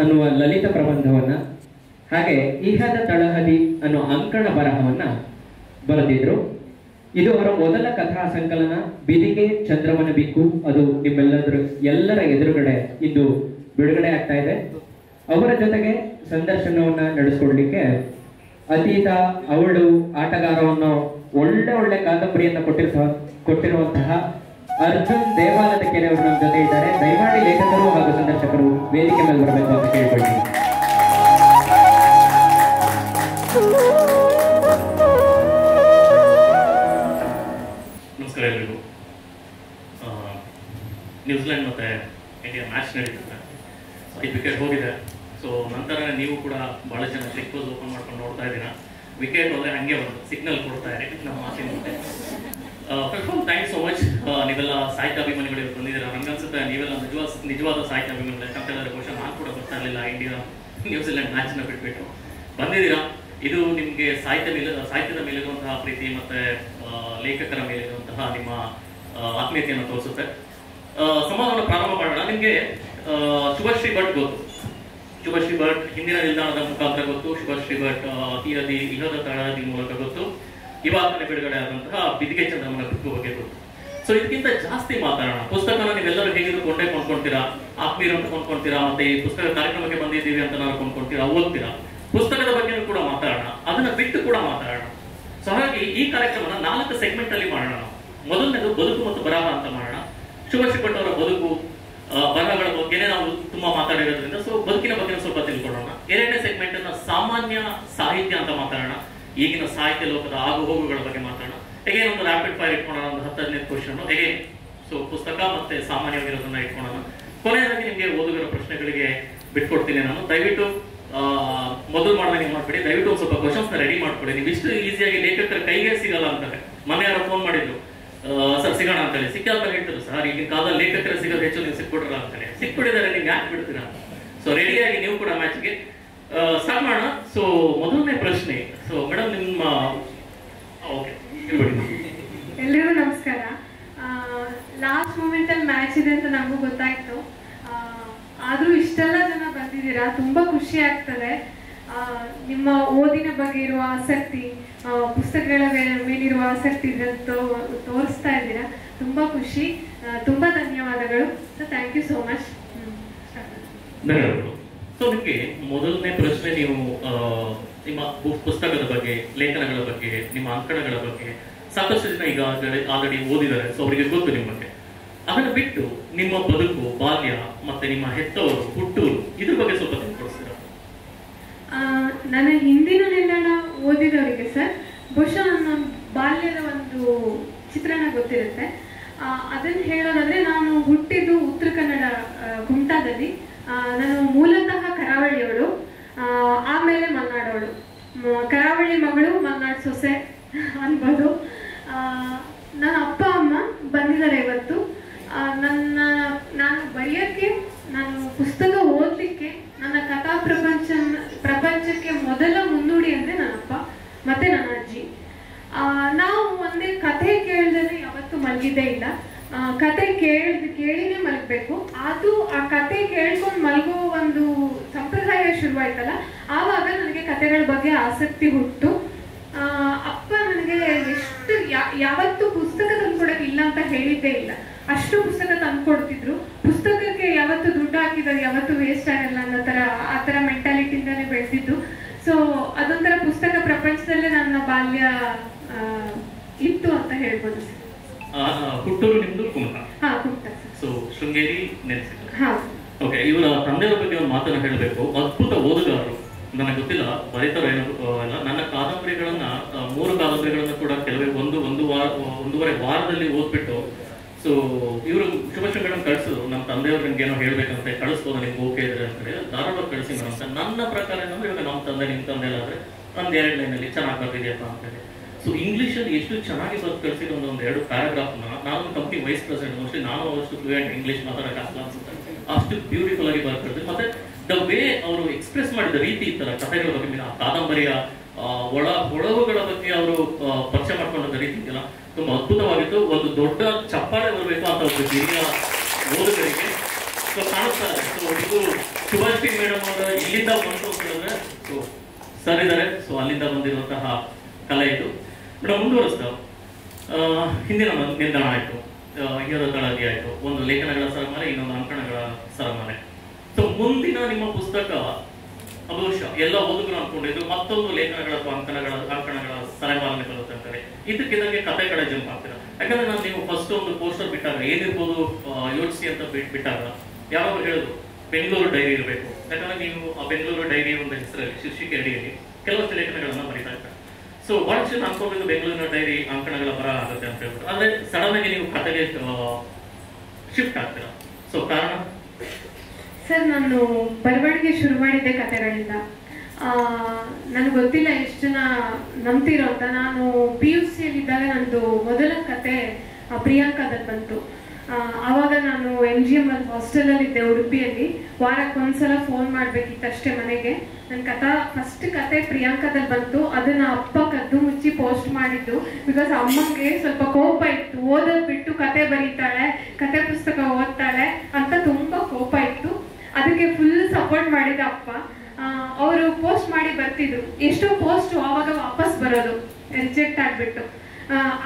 ಅನ್ನುವ ಲಲಿತ ಪ್ರಬಂಧವನ್ನ, ಹಾಗೆ ಇಹದ ತಳಹದಿ ಅನ್ನೋ ಅಂಕಣ ಬರಹವನ್ನ ಬರೆದಿದ್ರು. ಇದು ಅವರ ಮೊದಲ ಕಥಾ ಸಂಕಲನ ಬಿದಿಗೆ ಚಂದ್ರಮನ ಬಿಕ್ಕು. ಅದು ಎಲ್ಲರ ಎದುರುಗಡೆ ಇಂದು ಬಿಡುಗಡೆ ಆಗ್ತಾ ಇದೆ. ಅವರ ಜೊತೆಗೆ ಸಂದರ್ಶನವನ್ನ ನಡೆಸ್ಕೊಡ್ಲಿಕ್ಕೆ ಅತೀತ, ಅವಳು, ಆಟಗಾರ ಅನ್ನೋ ಒಳ್ಳೆ ಕಾದಂಬರಿಯನ್ನ ಕೊಟ್ಟಿರುವಂತಹ ಅರ್ಜುನ್ ದೇವಾಲಯದ ಕೆರೆ ಅವರು ನಮ್ಮ ಜೊತೆ ಇದ್ದಾರೆ. ದಯಮಾಡಿ ಲೇಖಕರು ಹಾಗೂ ಸಂದರ್ಶಕರು ವೇದಿಕೆ ಮೇಲೆ ಬರಬೇಕು ಅಂತ ಕೇಳ್ಕೊಳ್ತೀನಿ. ನಮಸ್ಕಾರ ಎಲ್ರಿಗೂ. ನ್ಯೂಜಿಲೆಂಡ್ ಮತ್ತು ಇಂಡಿಯಾ ಮ್ಯಾಚ್ ನಡೀತದೆ. 5 ವಿಕೆಟ್ ಹೋಗಿದೆ. ಸೊ ನಂತರ ನೀವು ಕೂಡ ಭಾಳ ಜನ ಕ್ಲಿಕ್ ಓಪನ್ ಮಾಡ್ಕೊಂಡು ನೋಡ್ತಾ ಇದ್ದೀರಾ. ವಿಕೆಟ್ ಹೋದರೆ ಹಂಗೆ ಒಂದು ಸಿಗ್ನಲ್ ಕೊಡ್ತಾ ಇರಿ ನಮ್ಮ ಮಾತಿನ ಮುಂದೆ. First of all thanks so much. ನೀವೆಲ್ಲ ಸಾಹಿತ್ಯ ಅಭಿಮಾನಿಗಳು ಬಂದಿದ್ದೀರಾ. ನನಗನ್ಸುತ್ತೆ ನೀವೆಲ್ಲ ನಿಜವಾದ ಸಾಹಿತ್ಯ ಅಭಿಮಾನಿಗಳು. ಯಾಕಂತೇಳಿದ್ರೆ ಬಹುಶಃ ನಾನು ಕೂಡ ಬರ್ತಾ ಇರಲಿಲ್ಲ ಇಂಡಿಯಾ ನ್ಯೂಜಿಲೆಂಡ್ ಮ್ಯಾಚ್ನ ಬಿಟ್ಬಿಟ್ಟು ಬಂದಿದ್ದೀರಾ. ಇದು ನಿಮಗೆ ಸಾಹಿತ್ಯದ ಮೇಲಿರುವಂತಹ ಪ್ರೀತಿ ಮತ್ತು ಲೇಖಕರ ಮೇಲಿರುವಂತಹ ನಿಮ್ಮ ಆತ್ಮೀಯತೆಯನ್ನು ತೋರಿಸುತ್ತೆ. ಸಂವಾದವನ್ನು ಪ್ರಾರಂಭ ಮಾಡೋಣ. ನಿಮಗೆ ಶುಭಶ್ರೀ ಭಟ್ ಗೊತ್ತು. ಶುಭಶ್ರೀ ಭಟ್ ಹಿಂದಿನ ನಿಲ್ದಾಣದ ಮುಖಾಂತರ ಗೊತ್ತು. ಶುಭಶ್ರೀ ಭಟ್ ಇಹದ ತಳಹದಿ ಮೂಲಕ ಗೊತ್ತು. ಇವಾಗಲೇ ಬಿಡುಗಡೆ ಆದಂತಹ ಬಿದಿಗೆ ಚಂದ್ರಮನ ಬಿಕ್ಕು ಬಗ್ಗೆ ಗೊತ್ತು. ಸೊ ಇದಕ್ಕಿಂತ ಜಾಸ್ತಿ ಮಾತಾಡೋಣ. ಪುಸ್ತಕನ ನೀವೆಲ್ಲರೂ ಹೇಗಿದ್ರು ಕೊಂಡ್ಕೊಳ್ತೀರಾ, ಆತ್ಮೀಯರು ಅಂತ ಕೊಂಡ್ಕೊಳ್ತೀರಾ, ಮತ್ತೆ ಈ ಪುಸ್ತಕ ಕಾರ್ಯಕ್ರಮಕ್ಕೆ ಬಂದಿದ್ದೀವಿ ಅಂತ ನಾವು ಕೊಂಡ್ಕೊಳ್ತೀರಾ, ಓದ್ತೀರಾ. ಪುಸ್ತಕದ ಬಗ್ಗೆ ಕೂಡ ಮಾತಾಡೋಣ, ಅದನ್ನ ಬಿಟ್ಟು ಕೂಡ ಮಾತಾಡೋಣ. ಸೊ ಹಾಗಾಗಿ ಈ ಕಾರ್ಯಕ್ರಮನ 4 ಸೆಗ್ಮೆಂಟ್ ಅಲ್ಲಿ ಮಾಡೋಣ. ಮೊದಲನೇದು ಬದುಕು ಮತ್ತು ಬರಹ ಅಂತ ಮಾಡೋಣ. ಶುಭಶ್ರೀ ಭಟ್ ಅವರ ಬದುಕು, ಬರಹಗಳ ಬಗ್ಗೆನೇ ನಾವು ತುಂಬಾ ಮಾತಾಡಿರೋದ್ರಿಂದ ಸೊ ಬದುಕಿನ ಬಗ್ಗೆ ಸ್ವಲ್ಪ ತಿಳ್ಕೊಳ್ಳೋಣ. 2ನೇ ಸೆಗ್ಮೆಂಟ್ ಅನ್ನ ಸಾಮಾನ್ಯ ಸಾಹಿತ್ಯ ಅಂತ ಮಾತಾಡೋಣ. ಈಗಿನ ಸಾಹಿತ್ಯ ಲೋಕದ ಆಗು ಹೋಗುಗಳ ಬಗ್ಗೆ ಮಾತಾಡೋಣ. ಹೇಗೆ ಒಂದು ರ್ಯಾಪಿಡ್ ಫೈರ್ ಇಟ್ಕೊಳ್ಳೋಣ, ಒಂದು 10-15 ಕ್ವಶನ್ ಹೇಗೆ. ಸೊ ಪುಸ್ತಕ ಮತ್ತೆ ಸಾಮಾನ್ಯವಾಗಿರೋದನ್ನ ಇಟ್ಕೊಳ್ಳೋಣ. ಕೊನೆಯದಾಗಿ ನಿಮಗೆ ಓದುಗರ ಪ್ರಶ್ನೆಗಳಿಗೆ ಬಿಟ್ಕೊಡ್ತೀನಿ ನಾನು. ದಯವಿಟ್ಟು ಮೊದಲು ಮಾಡಿದಾಗ ಏನು ಮಾಡ್ಬೇಡಿ, ದಯವಿಟ್ಟು ಒಂದು ಸ್ವಲ್ಪ ಕ್ವಶನ್ಸ್ ರೆಡಿ ಮಾಡ್ಕೊಳ್ಳಿ. ನೀವು ಇಷ್ಟು ಈಸಿಯಾಗಿ ಲೇಖಕರ ಕೈಗೆ ಸಿಗಲ್ಲ ಅಂತಾರೆ. ಮೊನ್ನೆ ಯಾರೋ ಫೋನ್ ಮಾಡಿದ್ರು, ಸರ್ ಸಿಗೋಣ ಅಂತೇಳಿ. ಸಿಕ್ಕಾದ್ಮೇಲೆ ಹೇಳ್ತಾರೆ, ಸರ್ ಈಗಿನ ಕಾಲದಲ್ಲಿ ಲೇಖಕರ ಸಿಗೋದು ಹೆಚ್ಚು, ನೀವು ಸಿಕ್ಬಿಡ್ರಲ್ಲ ಅಂತಾರೆ. ಸಿಕ್ಬಿಟ್ಟಿದ್ದಾರೆ, ನೀವು ಯಾಕೆ ಬಿಡ್ತೀರಾ? ಸೊ ರೆಡಿಯಾಗಿ ನೀವು ಕೂಡ ಮ್ಯಾಚ್ಗೆ ಸ್ಟಾರ್ಟ್ ಮಾಡೋಣ. ಸೊ ಮೊದಲನೇ ಪ್ರಶ್ನೆ. ಸೊ ಮೇಡಮ್ ನಿಮ್ಮ ಓಕೆ ಎಲ್ರಿಗೂ ನಮಸ್ಕಾರ. ಲಾಸ್ಟ್ ಮೂಮೆಂಟ್ ಅಲ್ಲಿ ಮ್ಯಾಚ್ ಇದೆ ಅಂತ ನಮಗೂ ಗೊತ್ತಾಯ್ತು. ಆದ್ರೂ ಇಷ್ಟೆಲ್ಲ ಜನ ಬಂದಿದ್ದೀರಾ, ತುಂಬಾ ಖುಷಿ ಆಗ್ತದೆ. ನಿಮ್ಮ ಓದಿನ ಬಗ್ಗೆ ಇರುವ ಆಸಕ್ತಿ, ಪುಸ್ತಕಗಳ ಮೇಲಿರುವ ಆಸಕ್ತಿ ತೋರಿಸ್ತಾ ಇದ್ದೀರಾ. ತುಂಬಾ ಖುಷಿ, ತುಂಬಾ ಧನ್ಯವಾದಗಳು. So thank you so much. ಧನ್ಯವಾದಗಳು. ಸೊ ನಿಮಗೆ ಮೊದಲನೇ ಪ್ರಶ್ನೆ, ನೀವು ನಿಮ್ಮ ಪುಸ್ತಕದ ಬಗ್ಗೆ, ಲೇಖನಗಳ ಬಗ್ಗೆ, ನಿಮ್ಮ ಅಂಕಣಗಳ ಬಗ್ಗೆ ಸಾಕಷ್ಟು ಜನ ಈಗ ಆಲ್ರೆಡಿ ಓದಿದ್ದಾರೆ. ಸೊ ಅವರಿಗೆ ಗೊತ್ತು ನಿಮ್ಮ ಬಗ್ಗೆ. ಅದನ್ನ ಬಿಟ್ಟು ನಿಮ್ಮ ಬದುಕು, ಬಾಲ್ಯ ಮತ್ತೆ ನಿಮ್ಮ ಹೆತ್ತವರು, ಹುಟ್ಟೂರು, ಇದ್ರ ಬಗ್ಗೆ ಸ್ವಲ್ಪ ತಿಳಿಸ್ಕೊಡ್ತೀರಾ? ನನ್ನ ಹಿಂದಿನ ನಿಲ್ದಾಣ ಓದಿದವರಿಗೆ ಸರ್ ಬಹುಶಃ ನನ್ನ ಬಾಲ್ಯದ ಒಂದು ಚಿತ್ರಣ ಗೊತ್ತಿರುತ್ತೆ. ಅದನ್ನು ಹೇಳೋದಾದ್ರೆ, ನಾನು ಹುಟ್ಟಿದ್ದು ಉತ್ತರ ಕನ್ನಡ ಕುಮಟಾದಲ್ಲಿ. ನಾನು ಮೂಲತಃ ಕರಾವಳಿಯವಳು, ಆಮೇಲೆ ಮಲ್ನಾಡವಳು. ಕರಾವಳಿ ಮಗಳು, ಮಲ್ನಾಡ್ ಸೊಸೆ ಅನ್ಬೋದು. ನನ್ನ ಅಪ್ಪ ಅಮ್ಮ ಬಂದಿದ್ದಾರೆ ಇವತ್ತು. ನಾನು ಬರೆಯೋಕ್ಕೆ, ನಾನು ಪುಸ್ತಕ ಓದಲಿಕ್ಕೆ, ನನ್ನ ಕಥಾ ಪ್ರಪಂಚಕ್ಕೆ ಮೊದಲ ಮುನ್ನುಡಿ ಅಂದರೆ ನನ್ನಪ್ಪ ಮತ್ತೆ ನನ್ನ ಅಜ್ಜಿ. ನಾವು ಒಂದೇ ಕಥೆ ಕೇಳಿದ್ರೆ ಯಾವತ್ತೂ ಮಲಗಿದ್ದೇ ಇಲ್ಲ. ಕತೆ ಕೇಳಿನೇ ಮಲಗಬೇಕು. ಅದು ಆ ಕತೆ ಕೇಳ್ಕೊಂಡು ಮಲಗೋ ಒಂದು ಸಂಪ್ರದಾಯ ಶುರುವಾಯ್ತಲ್ಲ, ಆವಾಗ ನನಗೆ ಕತೆಗಳ ಬಗ್ಗೆ ಆಸಕ್ತಿ ಹುಟ್ಟು. ಅಪ್ಪ ನನಗೆ ಎಷ್ಟು ಯಾವತ್ತೂ ಪುಸ್ತಕ ತಂದ್ಕೊಡಕ್ಕೆ ಇಲ್ಲ ಅಂತ ಹೇಳಿದ್ದೇ ಇಲ್ಲ. ಅಷ್ಟು ಪುಸ್ತಕ ತಂದ್ಕೊಡ್ತಿದ್ರು. ಪುಸ್ತಕಕ್ಕೆ ಯಾವತ್ತು ದುಡ್ಡು ಹಾಕಿದಾಗ ಯಾವತ್ತು ವೇಸ್ಟ್ ಆಗಲ್ಲ ಅನ್ನೋ ಆ ಥರ ಮೆಂಟಾಲಿಟಿಯಿಂದಾನೇ ಬೆಳೆದಿದ್ದು. ಸೊ ಅದೊಂಥರ ಪುಸ್ತಕ ಪ್ರಪಂಚದಲ್ಲೇ ನನ್ನ ಬಾಲ್ಯ ಇತ್ತು ಅಂತ ಹೇಳ್ಬೋದು ಸರ್. ಹುಟ್ಟೂರು ನಿಮ್ದು ಕುಮಟಾ? ಹಾ, ಕುಮಟಾ. ಸೊ ಶೃಂಗೇರಿ ನೆಲೆಸಿದ್ರು. ಹಾ. ಓಕೆ, ಇವರ ತಂದೆಯವರ ಬಗ್ಗೆ ಒಂದು ಮಾತನ್ನ ಹೇಳಬೇಕು. ಅದ್ಭುತ ಓದುಗಾರರು. ನನಗೆ ಗೊತ್ತಿಲ್ಲ ಬರೀತಾರೋ ಏನೋ ಇಲ್ಲ. ನನ್ನ ಕಾದಂಬರಿಗಳನ್ನ 3 ಕಾದಂಬರಿಗಳನ್ನ ಕೂಡ ಕೆಲವೇ ಒಂದೂವರೆ ವಾರದಲ್ಲಿ ಓದ್ಬಿಟ್ಟು, ಸೊ ಇವರು ಶುಭಶ್ರೀಗಳನ್ನು ಕಳಿಸಿದ್ರು. ನಮ್ಮ ತಂದೆಯವ್ರು ನಿಮ್ಗೆ ಏನೋ ಹೇಳ್ಬೇಕಂತ, ಕಳಿಸ್ಬೋದು ನಿಮ್ಗೆ ಓಕೆ ಇದ್ರೆ ಅಂತ ಹೇಳಿ ಧಾರಾವಾಡ ಕಳಿಸಿ ಮೇಡಮ್ ಅಂತ. ನನ್ನ ಪ್ರಕಾರ ಏನಂದ್ರೆ, ಇವಾಗ ನಮ್ಮ ತಂದೆ ನಿಮ್ಮ ತಂದೆ ಎಲ್ಲ ಆದ್ರೆ ಒಂದು 2 ಲೈನಲ್ಲಿ ಚೆನ್ನಾಗಿ ಬರ್ತಿದೆಯಪ್ಪ ಅಂತ ಹೇಳಿ. ಸೊ ಇಂಗ್ಲೀಷಲ್ಲಿ ಎಷ್ಟು ಚೆನ್ನಾಗಿ ಬರ್ದು ಕಳಿಸಿರೋ ಒಂದು 2 ಪ್ಯಾರಾಗ್ರಾಫ್ನ ನಾನು ಕಂಪ್ನಿ ವೈಸ್ ಪ್ರೆಸಿಡೆಂಟ್, ಮೋಸ್ಟ್ಲಿ ನಾನು ಅಷ್ಟು ಫ್ಲೂಯೆಂಟ್ ಇಂಗ್ಲೀಷ್ ಮಾತಾಡೋಕ್ಕಾಗಲ್ಲ ಅನ್ಸುತ್ತೆ. ಅಷ್ಟು ಬ್ಯೂಟಿಫುಲ್ ಆಗಿ ಬರ್ತಿರ್ತಾರೆ. ಮತ್ತೆ ದ ವೇ ಅವರು ಎಕ್ಸ್ಪ್ರೆಸ್ ಮಾಡಿದ ರೀತಿ ಇತ್ತರ ಕಥೆಗಳ ಬಗ್ಗೆ, ಆ ಕಾದಂಬರಿಯ ಒಳವುಗಳ ಬಗ್ಗೆ ಅವರು ಪರಿಚಯ ಮಾಡ್ಕೊಂಡ ರೀತಿ ಇದೆಯಲ್ಲ, ತುಂಬಾ ಅದ್ಭುತವಾಗಿತ್ತು. ಒಂದು ದೊಡ್ಡ ಚಪ್ಪಾಳೆ ಬರಬೇಕು ಅಂತ ಒಂದು ಹಿರಿಯ ಓದುಗರಿಗೆ. ಸೊ ಕಾಣಿಸ್ತಾ ಇದೆ. ಸೊ ಇದು ಸುಭಾಷ್ ಮೇಡಮ್ ಅವರ ಇಲ್ಲಿಂದ ಬಂತು ಅಂತ ಹೇಳಿದ್ರೆ ಸೊ ಸರ್ ಇದ್ದಾರೆ. ಸೊ ಅಲ್ಲಿಂದ ಬಂದಿರುವಂತಹ ಕಲೆ ಇದು. ಮೇಡಮ್ ಮುಂದುವರಿಸ್ತಾ ಹಿಂದಿನ ನಿಲ್ದಾಣ ಆಯ್ತು, ಇಹದ ತಳಹದಿ ಆಯ್ತು, ಒಂದು ಲೇಖನಗಳ ಸರಮಾಲೆ, ಇನ್ನೊಂದು ಅಂಕಣಗಳ ಸರಮಾಲೆ. ಸೊ ಮುಂದಿನ ನಿಮ್ಮ ಪುಸ್ತಕ ಬಹುಶಃ ಎಲ್ಲ ಓದುಗರು ಅನ್ಕೊಂಡಿದ್ರು ಮತ್ತೊಂದು ಲೇಖನಗಳ ಅಥವಾ ಅಂಕಣಗಳ ಸರಮಾಲೆ ಬರುತ್ತೆ ಅಂತಾರೆ. ಇದಕ್ಕಿದಂಗೆ ಕಥೆಗಳ ಜಂಪ್ ಆಗ್ತೀರಾ? ಯಾಕಂದ್ರೆ ನಾನು ನೀವು ಫಸ್ಟ್ ಒಂದು ಪೋಸ್ಟರ್ ಬಿಟ್ಟಾಗ ಏನಿರ್ಬೋದು ಯೋಚಿಸಿ ಅಂತ ಬಿಟ್ಟಾಗ ಯಾವಾಗ ಹೇಳಿದ್ರು ಬೆಂಗಳೂರು ಡೈರಿ ಇರಬೇಕು. ಯಾಕಂದ್ರೆ ನೀವು ಆ ಬೆಂಗಳೂರು ಡೈರಿ ಒಂದು ಹೆಸರಲ್ಲಿ ಶೀರ್ಷಿಕೆ ಅಡಿಯಲ್ಲಿ ಕೆಲವಷ್ಟು ಲೇಖನಗಳನ್ನ ಬರೀತಾ ಇರ್ತಾರೆ. ಸೊ ಬಹಳಷ್ಟು ಜನ ಅನ್ಕೊಂಡಿದ್ದು ಬೆಂಗಳೂರಿನ ಡೈರಿ ಅಂಕಣಗಳ ಬರ ಆಗುತ್ತೆ ಅಂತ ಹೇಳ್ಬಿಟ್ಟು. ಆದ್ರೆ ಸಡನ್ ಆಗಿ ನೀವು ಕಥೆಗೆ ಶಿಫ್ಟ್ ಆಗ್ತೀರಾ. ಸೊ ಕಾರಣ? ಸರ್, ನಾನು ಬರವಣಿಗೆ ಶುರು ಮಾಡಿದ್ದೆ ಕಥೆಗಳಿಂದ. ನನಗೆ ಗೊತ್ತಿಲ್ಲ ಎಷ್ಟು ಜನ ನಂಬ್ತಿರೋ ಅಂತ. ನಾನು PUC ಇದ್ದಾಗ ನಂದು ಮೊದಲ ಕತೆ ಪ್ರಿಯಾಂಕಾದಲ್ಲಿ ಬಂತು. ಆವಾಗ ನಾನು MGM ಹಾಸ್ಟೆಲಲ್ಲಿ ಇದ್ದೆ ಉಡುಪಿಯಲ್ಲಿ. ವಾರಕ್ಕೊಂದ್ಸಲ ಫೋನ್ ಮಾಡ್ಬೇಕಿತ್ತು ಅಷ್ಟೇ ಮನೆಗೆ. ನನ್ನ ಫಸ್ಟ್ ಕತೆ ಪ್ರಿಯಾಂಕಾದಲ್ಲಿ ಬಂತು. ಅದನ್ನ ಅಪ್ಪ ಕದ್ದು ಮುಚ್ಚಿ ಪೋಸ್ಟ್ ಮಾಡಿದ್ದು. ಬಿಕಾಸ್ ಅಮ್ಮಂಗೆ ಸ್ವಲ್ಪ ಕೋಪ ಇತ್ತು, ಓದೋದ್ ಬಿಟ್ಟು ಕತೆ ಬರೀತಾಳೆ, ಕತೆ ಪುಸ್ತಕ ಓದ್ತಾಳೆ ಅಂತ ತುಂಬಾ ಕೋಪ ಇತ್ತು. ಅದಕ್ಕೆ ಫುಲ್ ಸಪೋರ್ಟ್ ಮಾಡಿದ ಅಪ್ಪ. ಅವರು ಪೋಸ್ಟ್ ಮಾಡಿ ಬರ್ತಿದ್ರು. ಎಷ್ಟೋ ಪೋಸ್ಟ್ ಆವಾಗ ವಾಪಸ್ ಬರೋದು ರಿಜೆಕ್ಟ್ ಆಗ್ಬಿಟ್ಟು.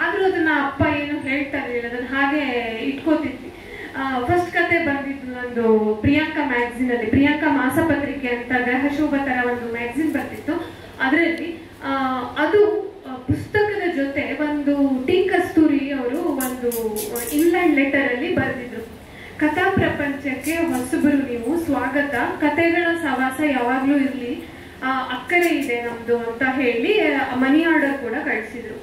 ಆದ್ರೂ ಅದನ್ನ ಅಪ್ಪ ಏನು ಹೇಳ್ತಾ ಇರ್ಲಿಲ್ಲ, ಅದನ್ನ ಹಾಗೆ ಇಟ್ಕೋತಿದ್ವಿ. ಫಸ್ಟ್ ಕತೆ ಬಂದಿದ್ದು ನಂದು ಪ್ರಿಯಾಂಕಾ ಮ್ಯಾಗಝಿನ್ ಅಲ್ಲಿ, ಪ್ರಿಯಾಂಕಾ ಮಾಸಪತ್ರಿಕೆ ಅಂತ ಗ್ರಹಶೋಭ ತರ ಒಂದು ಮ್ಯಾಗಝಿನ್ ಬರ್ತಿತ್ತು. ಅದರಲ್ಲಿ ಅದು ಪುಸ್ತಕದ ಜೊತೆ ಒಂದು ಟಿ ಕಸ್ತೂರಿ ಅವರು ಒಂದು ಇನ್ಲ್ಯಾಂಡ್ ಲೆಟರ್ ಅಲ್ಲಿ ಬರೆದಿದ್ರು. ಕಥಾ ಪ್ರಪಂಚಕ್ಕೆ ಹೊಸಬರು ನೀವು, ಸ್ವಾಗತ, ಕತೆಗಳ ಸವಾಸ ಯಾವಾಗ್ಲೂ ಇರ್ಲಿ, ಅಕ್ಕರೆ ಇದೆ ನಮ್ದು ಅಂತ ಹೇಳಿ ಮನಿ ಆರ್ಡರ್ ಕೂಡ ಕಳಿಸಿದ್ರು.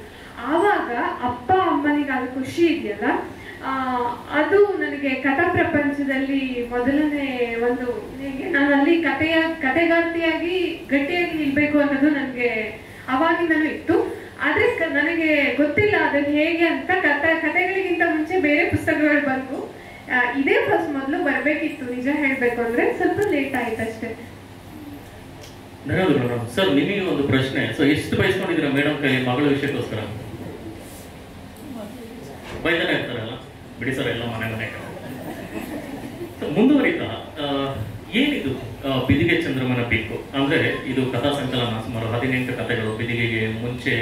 ಆವಾಗ ಅಪ್ಪ ಅಮ್ಮನಿಗೆ ಅದು ಖುಷಿ ಇದೆಯಲ್ಲ, ಅದು ನನಗೆ ಕಥಾ ಪ್ರಪಂಚದಲ್ಲಿ ಮೊದಲನೇ ಒಂದು ನಾನು ಅಲ್ಲಿ ಕತೆಗಾರ್ತಿಯಾಗಿ ಗಟ್ಟಿಯಾಗಿ ನಿಲ್ಬೇಕು ಅನ್ನೋದು ನನಗೆ ಅವಾಗಿಂದನೂ ಇತ್ತು. ಆದ್ರೆ ನನಗೆ ಗೊತ್ತಿಲ್ಲ ಅದನ್ನು ಹೇಗೆ ಅಂತ. ಕತೆಗಳಿಗಿಂತ ಮುಂಚೆ ಬೇರೆ ಪುಸ್ತಕಗಳು ಬಂತು. ಇದೇ ಫಸ್ಟ್ ಮೊದಲು ಬರ್ಬೇಕಿತ್ತು. ನಿಜ ಹೇಳ್ಬೇಕು ಅಂದ್ರೆ ಸ್ವಲ್ಪ ಲೇಟ್ ಆಯ್ತು ಅಷ್ಟೇ. ಸರ್, ನಿಮಗೆ ಒಂದು ಪ್ರಶ್ನೆ. ಸೊ ಎಷ್ಟು ಬಯಸ್ಕೊಂಡಿದ್ದೀರಾ ಮೇಡಮ್ ಕೈ ಮಗಳ ವಿಷಯಕ್ಕೋಸ್ಕರ? ಬೈತಾನೆ ಇರ್ತಾರಲ್ಲ, ಬಿಡಿ ಸರ್ ಎಲ್ಲ ಮನೆ ಮುಂದುವರಿತಾ ಏನಿದು ಬಿದಿಗೆ ಚಂದ್ರಮನ ಬೇಕು ಅಂದ್ರೆ ಇದು ಕಥಾ ಸಂಕಲನ. ಸುಮಾರು 18 ಕಥೆಗಳು. ಬಿದಿಗೆಗೆ ಮುಂಚೆ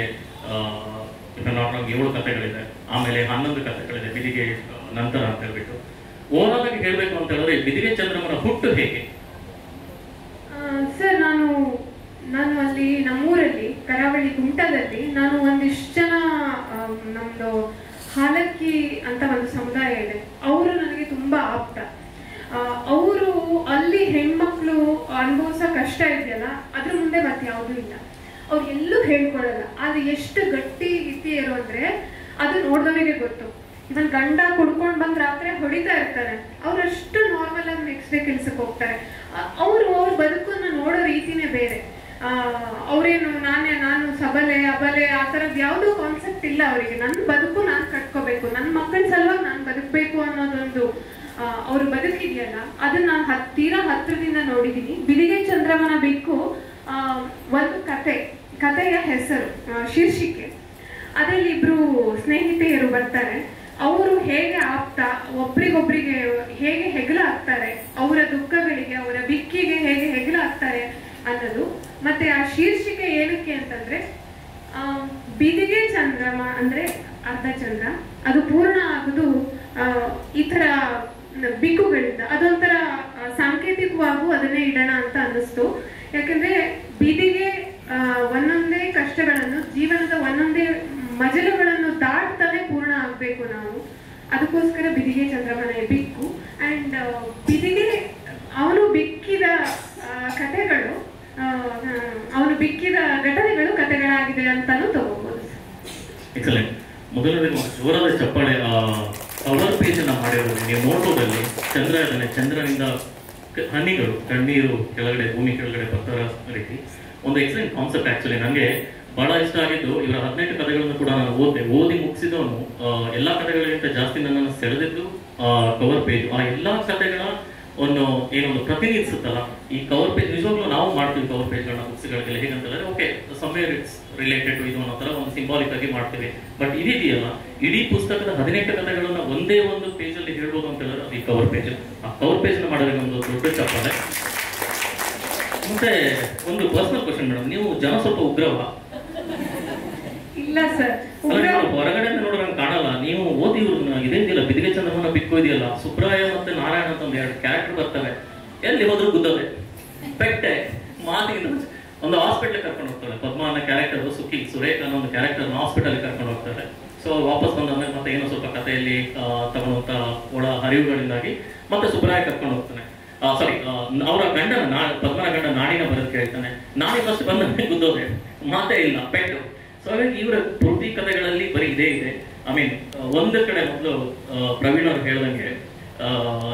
7 ಕಥೆಗಳಿದೆ, ಆಮೇಲೆ 11 ಕಥೆಗಳಿದೆ ಬಿದಿಗೆ ನಂತರ ಅಂತ ಹೇಳ್ಬಿಟ್ಟು. ಓವರಾಲ್ ಆಗಿ ಹೇಳ್ಬೇಕು ಅಂತ ಹೇಳಿದ್ರೆ ಬಿದಿಗೆ ಚಂದ್ರಮನ ಹುಟ್ಟು ಹೇಗೆ? ಸರ್, ನಾನು ಅಲ್ಲಿ ನಮ್ಮೂರಲ್ಲಿ ಕರಾವಳಿ ಗುಂಟದಲ್ಲಿ ನಾನು ಒಂದಿಷ್ಟು ಜನ, ನಮ್ದು ಹಾಲಕ್ಕಿ ಅಂತ ಒಂದು ಸಮುದಾಯ ಇದೆ, ಅವರು ನನಗೆ ತುಂಬಾ ಆಪ್ತ. ಅವರು ಅಲ್ಲಿ ಹೆಣ್ಮಕ್ಳು ಅನುಭವಿಸೋ ಕಷ್ಟ ಇದೆಯಲ್ಲ, ಅದ್ರ ಮುಂದೆ ಮತ್ತೆ ಯಾವುದೂ ಇಲ್ಲ. ಅವ್ರು ಎಲ್ಲೂ ಹೇಳ್ಕೊಡಲ್ಲ. ಆದ್ರೆ ಎಷ್ಟು ಗಟ್ಟಿ ರೀತಿಯರು ಅಂದ್ರೆ ಅದು ನೋಡಿದವರಿಗೆ ಗೊತ್ತು. ಇವನ್ ಗಂಡ ಕುಡ್ಕೊಂಡ್ ಬಂದ್ ರಾತ್ರಿ ಹೊಡಿತಾ ಇರ್ತಾರೆ, ಅವ್ರಷ್ಟು ನಾರ್ಮಲ್ ಆಗಿ ನೆಕ್ಸ್ಟ್ ಡೇ ಕೆಲ್ಸಕ್ಕೆ ಹೋಗ್ತಾರೆ. ಅವ್ರ ಬದುಕನ್ನ ನೋಡೋ ರೀತಿನೇ ಬೇರೆ. ಅವ್ರೇನು ನಾನು ಸಬಲೆ ಅಬಲೆ ಆ ತರದ್ ಯಾವ್ದೋ ಕಾನ್ಸೆಪ್ಟ್ ಇಲ್ಲ ಅವರಿಗೆ. ನನ್ನ ಬದುಕು ನಾನು ಕಟ್ಕೋಬೇಕು, ನನ್ನ ಮಕ್ಕಳ ಸಲುವಾಗಿ ನಾನು ಬದುಕಬೇಕು ಅನ್ನೋದೊಂದು ಅವ್ರ ಬದುಕಿದೆಯಲ್ಲ, ಅದನ್ನ ತೀರಾ ಹತ್ರದಿಂದ ನೋಡಿದೀನಿ. ಬಿದಿಗೆ ಚಂದ್ರಮನ ಬೇಕು ಒಂದು ಕಥೆಯ ಹೆಸರು, ಶೀರ್ಷಿಕೆ. ಅದರಲ್ಲಿ ಇಬ್ರು ಸ್ನೇಹಿತೆಯರು ಬರ್ತಾರೆ. ಅವರು ಹೇಗೆ ಆಪ್ತ, ಒಬ್ರಿಗೊಬ್ರಿಗೆ ಹೇಗೆ ಹೆಗಲ ಆಗ್ತಾರೆ, ಅವರ ದುಃಖಗಳಿಗೆ ಅವರ ಬಿಕ್ಕಿಗೆ ಹೇಗೆ ಹೆಗಲ ಆಗ್ತಾರೆ ಅನ್ನೋದು. ಮತ್ತೆ ಆ ಶೀರ್ಷಿಕೆ ಏನಕ್ಕೆ ಅಂತಂದ್ರೆ ಬಿದಿಗೆ ಚಂದ್ರಮ ಅಂದ್ರೆ ಅರ್ಧ ಚಂದ್ರ, ಅದು ಪೂರ್ಣ ಆಗುದು ಈ ತರ ಬಿಕ್ಕುಗಳಿಂದ. ಅದೊಂಥರ ಸಾಂಕೇತಿಕವಾಗೂ ಅದನ್ನೇ ಇಡೋಣ ಅಂತ ಅನ್ನಿಸ್ತು. ಯಾಕಂದ್ರೆ ಬಿದಿಗೆ ಒಂದೊಂದೇ ಕಷ್ಟಗಳನ್ನು, ಜೀವನದ ಒಂದೊಂದೇ ಮಜಲುಗಳನ್ನು ದಾಟ್ತಾನೆ ಪೂರ್ಣ ಆಗ್ಬೇಕು ನಾವು. ಅದಕ್ಕೋಸ್ಕರ ಬಿದಿಗೆ ಚಂದ್ರಮನೆ ಬಿಕ್ಕು. ಅಂಡ್ ಬಿದಿಗೆ ಅವನು ಬಿಕ್ಕಿದ ಕಥೆಗಳು, ಅವನು ಬಿಕ್ಕಿದ ಘಟನೆಗಳು ಕಥೆಗಳಾಗಿದೆ ಅಂತಾನು ತಗೋಬಹುದು. ಎಕ್ಸಲೆಂಟ್. ಮೊದಲನೇ ಜೋರಾದ ಚಪ್ಪಾಳೆ. ಕವರ್ ಪೇಜ್ ಅನ್ನ ಮಾಡಿರೋದು ನೀವು ನೋಟೋದಲ್ಲಿ ಚಂದ್ರ ಇದ್ದಾನೆ, ಚಂದ್ರನಿಂದ ಹನಿಗಳು ಕಣ್ಣೀರು ಕೆಳಗಡೆ ಭೂಮಿ ಕೆಳಗಡೆ ಬರ್ತಾರ ರೀತಿ ಒಂದು ಎಕ್ಸಲೆಂಟ್ ಕಾನ್ಸೆಪ್ಟ್. ಆಕ್ಚುಲಿ ನನಗೆ ಬಹಳ ಇಷ್ಟ ಆಗಿದ್ದು ಇವರ 18 ಕಥೆಗಳನ್ನು ಕೂಡ ನಾನು ಓದಿ ಮುಗಿಸಿದವನು. ಎಲ್ಲಾ ಕಥೆಗಳಿಗಿಂತ ಜಾಸ್ತಿ ನನ್ನನ್ನು ಸೆಳೆದಿದ್ದು ಕವರ್ ಪೇಜ್. ಆ ಎಲ್ಲಾ ಕಥೆಗಳ ಒಂದು ಏನೊಂದು ಪ್ರತಿನಿಧಿಸುತ್ತಲ್ಲ ಈ ಕವರ್ ಪೇಜ್. ನಿಜವಾಗ್ಲೂ ನಾವು ಮಾಡ್ತೀವಿ ಕವರ್ ಪೇಜ್ಗಳನ್ನ ಬುಕ್ಸ್ಗಳಿಗೆ, ಹೇಗಂತಂದ್ರೆ okay somewhere it's related to ಇದು ಅನ್ನೋ ಥರ ಒಂದು ಸಿಂಬಾಲಿಕ್ ಆಗಿ ಮಾಡ್ತೀವಿ. ಬಟ್ ಇದೆಯಲ್ಲ, ಇಡೀ ಪುಸ್ತಕದ 18 ಕಥೆಗಳನ್ನ ಒಂದೇ ಒಂದು ಪೇಜಲ್ಲಿ ಹೇಳ್ಬೋದು ಅಂತ ಹೇಳಿದ್ರೆ ಅದು ಈ ಕವರ್ ಪೇಜ್. ಆ ಕವರ್ ಪೇಜ್ನ ಮಾಡೋರಿಗೆ ಒಂದು ದೊಡ್ಡ ಚಪ್ಪಾಳೆ. ಮತ್ತೆ ಒಂದು ಪರ್ಸನಲ್ ಕ್ವಶನ್ ಮೇಡಮ್, ನೀವು ಜನ ಸ್ವಲ್ಪ ಉಗ್ರವ? ಇಲ್ಲ ಸರ್, ಹೊರಗಡೆ ನೋಡೋರಂಗೆ ಕಾಣಲ್ಲ. ನೀವು ಓದಿವ್ರನ್ನ ಇದೇನಿಲ್ಲ, ಬಿದಿಗೆ ಚಂದ್ರಮನ ಬಿಕ್ಕು ಇದೆಯಲ್ಲ, ಸುಬ್ರಾಯ ಮತ್ತೆ ನಾರಾಯಣ ಅಂತ ಒಂದು 2 ಕ್ಯಾರೆಕ್ಟರ್ ಬರ್ತವೆ, ಎಲ್ಲಿ ಹೋದ್ರು ಗುದ್ದವೆ ಪೆಟ್ಟೆ ಮಾತಿನ. ಒಂದು ಹಾಸ್ಪಿಟಲ್ ಕರ್ಕೊಂಡು ಹೋಗ್ತಾರೆ, ಪದ್ಮ ಅನ್ನೋ ಕ್ಯಾರೆಕ್ಟರ್, ಸುರೇಖ ಅನ್ನೋ ಒಂದು ಕ್ಯಾರೆಕ್ಟರ್ ಹಾಸ್ಪಿಟಲ್ ಕರ್ಕೊಂಡು ಹೋಗ್ತಾರೆ. ಸೊ ವಾಪಸ್ ಬಂದಾದ್ಮೇಲೆ ಮತ್ತೆ ಏನೋ ಸ್ವಲ್ಪ ಕಥೆಯಲ್ಲಿ ತಗೊಳ್ಳುವಂತ ಒಳ ಹರಿವುಗಳಿಂದಾಗಿ ಮತ್ತೆ ಸುಬ್ರಾಯ ಕರ್ಕೊಂಡು ಹೋಗ್ತಾನೆ. ಸಾರಿ, ಅವರ ಗಂಡನ ಪದ್ಮನ ಗಂಡ ನಾಡಿನ ಬರೋದಕ್ಕೆ ಹೇಳ್ತಾನೆ. ನಾಡಿ ಫಸ್ಟ್ ಬಂದ ಗುದ್ದೋದೆ, ಮಾತೇ ಇಲ್ಲ, ಪೆಟ್ಟು. ಸೊ ಹಾಗಾಗಿ ಇವರ ಪೂರ್ತಿ ಕಥೆಗಳಲ್ಲಿ ಬರೀ ಇದೇ ಇದೆ. ಐ ಮೀನ್ ಒಂದು ಕಡೆ ಮೊದಲು ಪ್ರವೀಣ್ ಅವ್ರು ಹೇಳ್ದಂಗೆ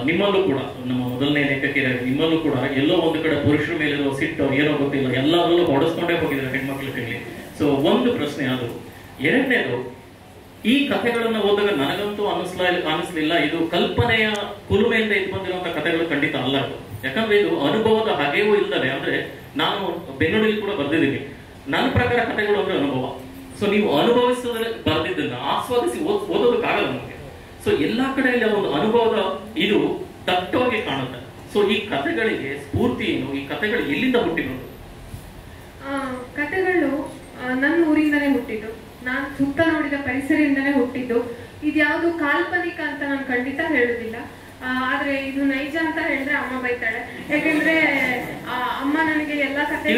ನಿಮ್ಮಲ್ಲೂ ಕೂಡ, ನಮ್ಮ ಮೊದಲನೇ ಲೇಖಕಿರ ನಿಮ್ಮಲ್ಲೂ ಕೂಡ ಎಲ್ಲೋ ಒಂದು ಕಡೆ ಪುರುಷರ ಮೇಲಿರೋ ಸಿಟ್ಟು ಏನೋ ಗೊತ್ತಿಲ್ಲ, ಎಲ್ಲರಲ್ಲೂ ಹೊಡೆಸ್ಕೊಂಡೇ ಹೋಗಿದ್ದಾರೆ ಹೆಣ್ಮಕ್ಳ ಕೈಲಿ. ಸೊ ಒಂದು ಪ್ರಶ್ನೆ ಅದು. ಎರಡನೇದು, ಈ ಕಥೆಗಳನ್ನ ಓದಾಗ ನನಗಂತೂ ಅನಿಸ್ಲಿಲ್ಲ ಇದು ಕಲ್ಪನೆಯ ಕುಲುಮೆಯಿಂದ ಇದು ಬಂದಿರುವಂತಹ ಕಥೆಗಳು ಖಂಡಿತ ಅಲ್ಲ ಅದು. ಯಾಕಂದ್ರೆ ಇದು ಅನುಭವದ ಹಾಗೆಯೂ ಇಲ್ಲದೆ, ಅಂದ್ರೆ ನಾನು ಬೆನ್ನುಡಿಲಿ ಕೂಡ ಬರ್ದಿದ್ದೀನಿ. ನನ್ನ ಪ್ರಕಾರ ಕಥೆಗಳು ಅಂದ್ರೆ ಅನುಭವ. ಸೊ ನೀವು ಅನುಭವಿಸಿದ್ರೆ ಬರ್ದಿದ್ದನ್ನ ಆಸ್ವಾದಿಸಿ ಓದೋದಕ್ಕಾಗಲ್ಲ ನಮಗೆ. ಸೊ ಎಲ್ಲಾ ಕಡೆಯಲ್ಲಿ ಒಂದು ಅನುಭವದ ಇದು ದಟ್ಟವಾಗಿ ಕಾಣುತ್ತೆ. ಸೊ ಈ ಕಥೆಗಳಿಗೆ ಸ್ಫೂರ್ತಿ ಏನು? ಈ ಕಥೆಗಳು ಎಲ್ಲಿಂದ ಹುಟ್ಟಿರೋದು? ಕಥೆಗಳು ನನ್ನ ಊರಿಂದನೇ ಹುಟ್ಟಿದ್ದು, ನಾನು ಸುತ್ತ ನೋಡಿದ ಪರಿಸರದಿಂದನೇ ಹುಟ್ಟಿದ್ದು. ಇದ್ಯಾವುದು ಕಾಲ್ಪನಿಕ ಅಂತ ನಾನು ಖಂಡಿತ ಹೇಳುದಿಲ್ಲ. ಆದ್ರೆ ಇದು ನೈಜ ಅಂತ ಹೇಳಿದ್ರೆ ಅಮ್ಮ ಬೈತಾಳೆ. ಯಾಕಂದ್ರೆ ಅಮ್ಮ ನನಗೆ ಎಲ್ಲಾ ಕಥೆ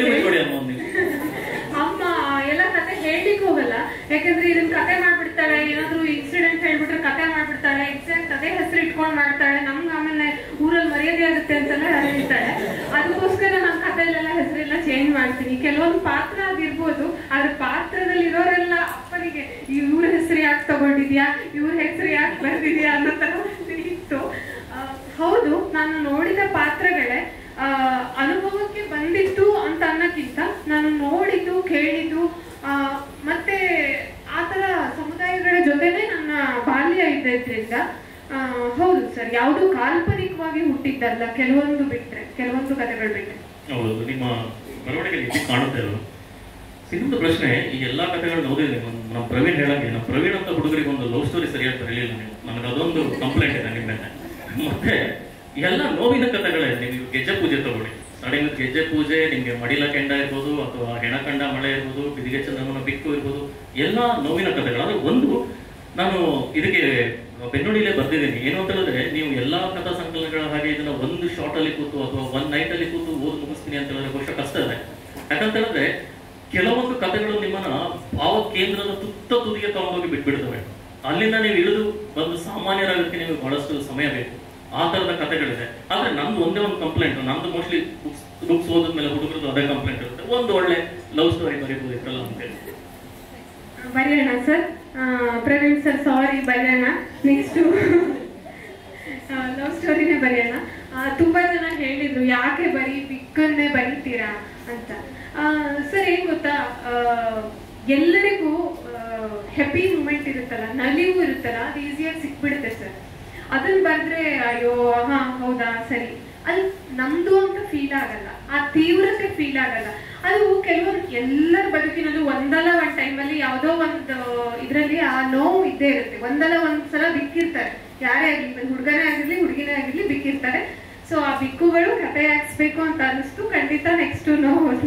ಅಮ್ಮ ಎಲ್ಲ ಕತೆ ಹೇಳ್ಲಿಕ್ಕೆ ಹೋಗಲ್ಲ. ಯಾಕಂದ್ರೆ ಇದನ್ನ ಕತೆ ಮಾಡ್ಬಿಡ್ತಾಳೆ, ಏನಾದ್ರು ಇನ್ಸಿಡೆಂಟ್ ಹೇಳ್ಬಿಟ್ರೆ ಕತೆ ಮಾಡ್ಬಿಡ್ತಾಳೆ, ಎಕ್ಸಾಕ್ಟ್ ಅದೇ ಹೆಸರು ಇಟ್ಕೊಂಡ್ ಮಾಡ್ತಾಳೆ, ನಮ್ಗೆ ಆಮೇಲೆ ಊರಲ್ಲಿ ಮರ್ಯಾದೆ ಆಗುತ್ತೆ ಅಂತೆಲ್ಲ ಹೇಳ್ತಾಳೆ. ಅದಕ್ಕೋಸ್ಕರ ನಾನು ಕಥೆಯಲ್ಲೆಲ್ಲ ಹೆಸರೆಲ್ಲ ಚೇಂಜ್ ಮಾಡ್ತೀನಿ. ಕೆಲವೊಂದು ಪಾತ್ರ ಆಗಿರ್ಬೋದು, ಆದ್ರೆ ಪಾತ್ರದಲ್ಲಿ ಇರೋರೆಲ್ಲ ಅಪ್ಪನಿಗೆ ಇವ್ರ ಹೆಸರು ಯಾಕೆ ತಗೊಂಡಿದ್ಯಾ, ಇವ್ರ ಹೆಸರು ಯಾಕೆ ಬರ್ದಿದ್ಯಾ ಅನ್ನೋ ತರ ಇತ್ತು. ಹೌದು, ನಾನು ನೋಡಿದ ಪಾತ್ರಗಳೇ ಅನುಭವಕ್ಕೆ ಬಂದಿತ್ತು ಅಂತ ಅನ್ನಕ್ಕಿಂತ ನಾನು ನೋಡಿದ್ದು, ಕೇಳಿದ್ದು, ಮತ್ತೆ ಆತರ ಸಮುದಾಯಗಳ ಜೊತೆನೆ ನನ್ನ ಬಾಲ್ಯ ಇದ್ದಿದ್ರಿಂದ ಹೌದು ಸರ್, ಯಾವುದು ಕಾಲ್ಪನಿಕವಾಗಿ ಹುಟ್ಟಿದ್ದಲ್ಲ. ಕೆಲವೊಂದು ಕಥೆಗಳು ಬಿಟ್ರೆ. ಹೌದು, ನಿಮ್ಮ ಬರವಣಿಗೆ ಕಾಣುತ್ತೆ ಇರೋದು. ಇನ್ನೊಂದು ಪ್ರಶ್ನೆ, ಈ ಎಲ್ಲಾ ಕಥೆಗಳನ್ನ ಓದಿದ್ದೀನಿ. ನಮ್ಮ ಪ್ರವೀಣ್ ಹೇಳಂಗೆ, ನಮ್ಮ ಪ್ರವೀಣ್ ಅಂತ ಹುಡುಗರಿಗೆ ಒಂದು ಲವ್ ಸ್ಟೋರಿ ಸರಿಯಾಗಿ ಬರಲಿಲ್ಲ ನೀವು. ನನಗೆ ಅದೊಂದು ಕಂಪ್ಲೇಂಟ್ ಇದೆ ನಿಮ್ಮ ಮೇಲೆ. ಮತ್ತೆ ಎಲ್ಲ ನೋವಿನ ಕಥೆಗಳೇ. ನೀವು ಗೆಜ್ಜೆ ಪೂಜೆ ತಗೊಳ್ಳಿ, ಸ್ಟಾರ್ಟಿಂಗ್ ಗೆಜ್ಜೆ ಪೂಜೆ, ನಿಮ್ಗೆ ಮಡಿಲ ಕೆಂಡ ಇರ್ಬೋದು, ಅಥವಾ ಹೆಣಕಂಡ ಮಳೆ ಇರ್ಬೋದು, ಬಿದಿಗೆ ಚಂದ್ರಮನ ಬಿಕ್ಕು ಇರ್ಬೋದು, ಎಲ್ಲ ನೋವಿನ ಕಥೆಗಳು. ಆದ್ರೆ ಒಂದು ನಾನು ಇದಕ್ಕೆ ಬೆನ್ನುಡಿಲೇ ಬರ್ದಿದ್ದೀನಿ. ಏನು ಅಂತ ಹೇಳಿದ್ರೆ, ನೀವು ಎಲ್ಲಾ ಕಥಾ ಸಂಕಲನಗಳ ಹಾಗೆ ಇದನ್ನ ಒಂದು ಶಾರ್ಟ್ ಅಲ್ಲಿ ಕೂತು ಅಥವಾ 1 ನೈಟ್ ಅಲ್ಲಿ ಕೂತು ಓದ್ ಮುಗಿಸ್ತೀನಿ ಅಂತ ಹೇಳಿದ್ರೆ ಬಹುಶಃ ಕಷ್ಟ ಇದೆ. ಯಾಕಂತ ಹೇಳಿದ್ರೆ ಕೆಲವೊಂದು ಕಥೆಗಳು ನಿಮ್ಮನ್ನ ಭಾವ ಕೇಂದ್ರದ ತುದಿಗೆ ತಗೊಂಡೋಗಿ ಬಿಟ್ಬಿಡ್ತವೆ. ಅಲ್ಲಿಂದ ನೀವು ಇಳಿದು ಬಂದು ಸಾಮಾನ್ಯರಾಗಕ್ಕೆ ನಿಮಗೆ ಬಹಳಷ್ಟು ಸಮಯ ಬೇಕು. ಆ ತರದ ಕಥೆಗಳಿದೆ. ಆದ್ರೆ ನಮ್ದು ಒಂದೇ ಒಂದು ಕಂಪ್ಲೇಂಟ್, ನಮ್ದು ಮೋಸ್ಟ್ಲಿ ಬುಕ್ಸ್ ಓದಿದ್ಮೇಲೆ ಹುಡುಗರದ್ದು ಅದೇ ಕಂಪ್ಲೇಂಟ್ ಇರುತ್ತೆ, ಒಂದು ಒಳ್ಳೆ ಲವ್ ಸ್ಟೋರಿ ಬರೀಬಹುದು ಇದ್ರಲ್ಲ ಅಂತ ಹೇಳಿ. ಬರೆಯೋಣ ಸರ್, ಪ್ರವೀಣ್ ಸರ್ ಸಾರಿ, ಬರೆಯೋಣ. ನೆಕ್ಸ್ಟ್ ಲವ್ ಸ್ಟೋರಿನೇ ಬರೆಯೋಣ. ತುಂಬಾ ಜನ ಹೇಳಿದ್ರು ಯಾಕೆ ಬರೀ ಬಿಕ್ಕನ್ನೇ ಬರೀತೀರಾ ಅಂತ. ಸರ್ ಏನ್ ಗೊತ್ತಾ, ಎಲ್ಲರಿಗೂ ಹ್ಯಾಪಿ ಮೂಮೆಂಟ್ ಇರುತ್ತಲ್ಲ, ನಲಿವು ಇರುತ್ತಲ್ಲ, ಅದು ಈಸಿಯಾಗಿ ಸಿಕ್ಬಿಡುತ್ತೆ ಸರ್. ಅದನ್ನ ಬರ್ದ್ರೆ ಅಯ್ಯೋ ಹಾ ಹೌದಾ ಸರಿ, ಅದು ನಮ್ದು ಅಂತ ಫೀಲ್ ಆಗಲ್ಲ, ಆ ತೀವ್ರತೆ ಫೀಲ್ ಆಗಲ್ಲ. ಅದು ಕೆಲವೊಂದು ಎಲ್ಲರ ಬದುಕಿನಲ್ಲೂ ಒಂದಲ್ಲ ಒಂದ್ ಟೈಮಲ್ಲಿ ಯಾವ್ದೋ ಒಂದು ಇದ್ರಲ್ಲಿ ಆ ನೋವು ಇದ್ದೇ ಇರುತ್ತೆ. ಒಂದಲ್ಲ ಒಂದ್ಸಲ ಬಿಕ್ಕಿರ್ತಾರೆ, ಯಾರೇ ಆಗಿರ್ಲಿ, ಹುಡುಗನೇ ಆಗಿರ್ಲಿ ಹುಡುಗಿನೇ ಆಗಿರ್ಲಿ ಬಿಕ್ಕಿರ್ತಾರೆ. ಸೊ ಆ ಬಿಕ್ಕುಗಳು ಕಥೆ ಹಾಕ್ಸ್ಬೇಕು ಅಂತ ಅನಿಸ್ತು. ಖಂಡಿತ ನೆಕ್ಸ್ಟ್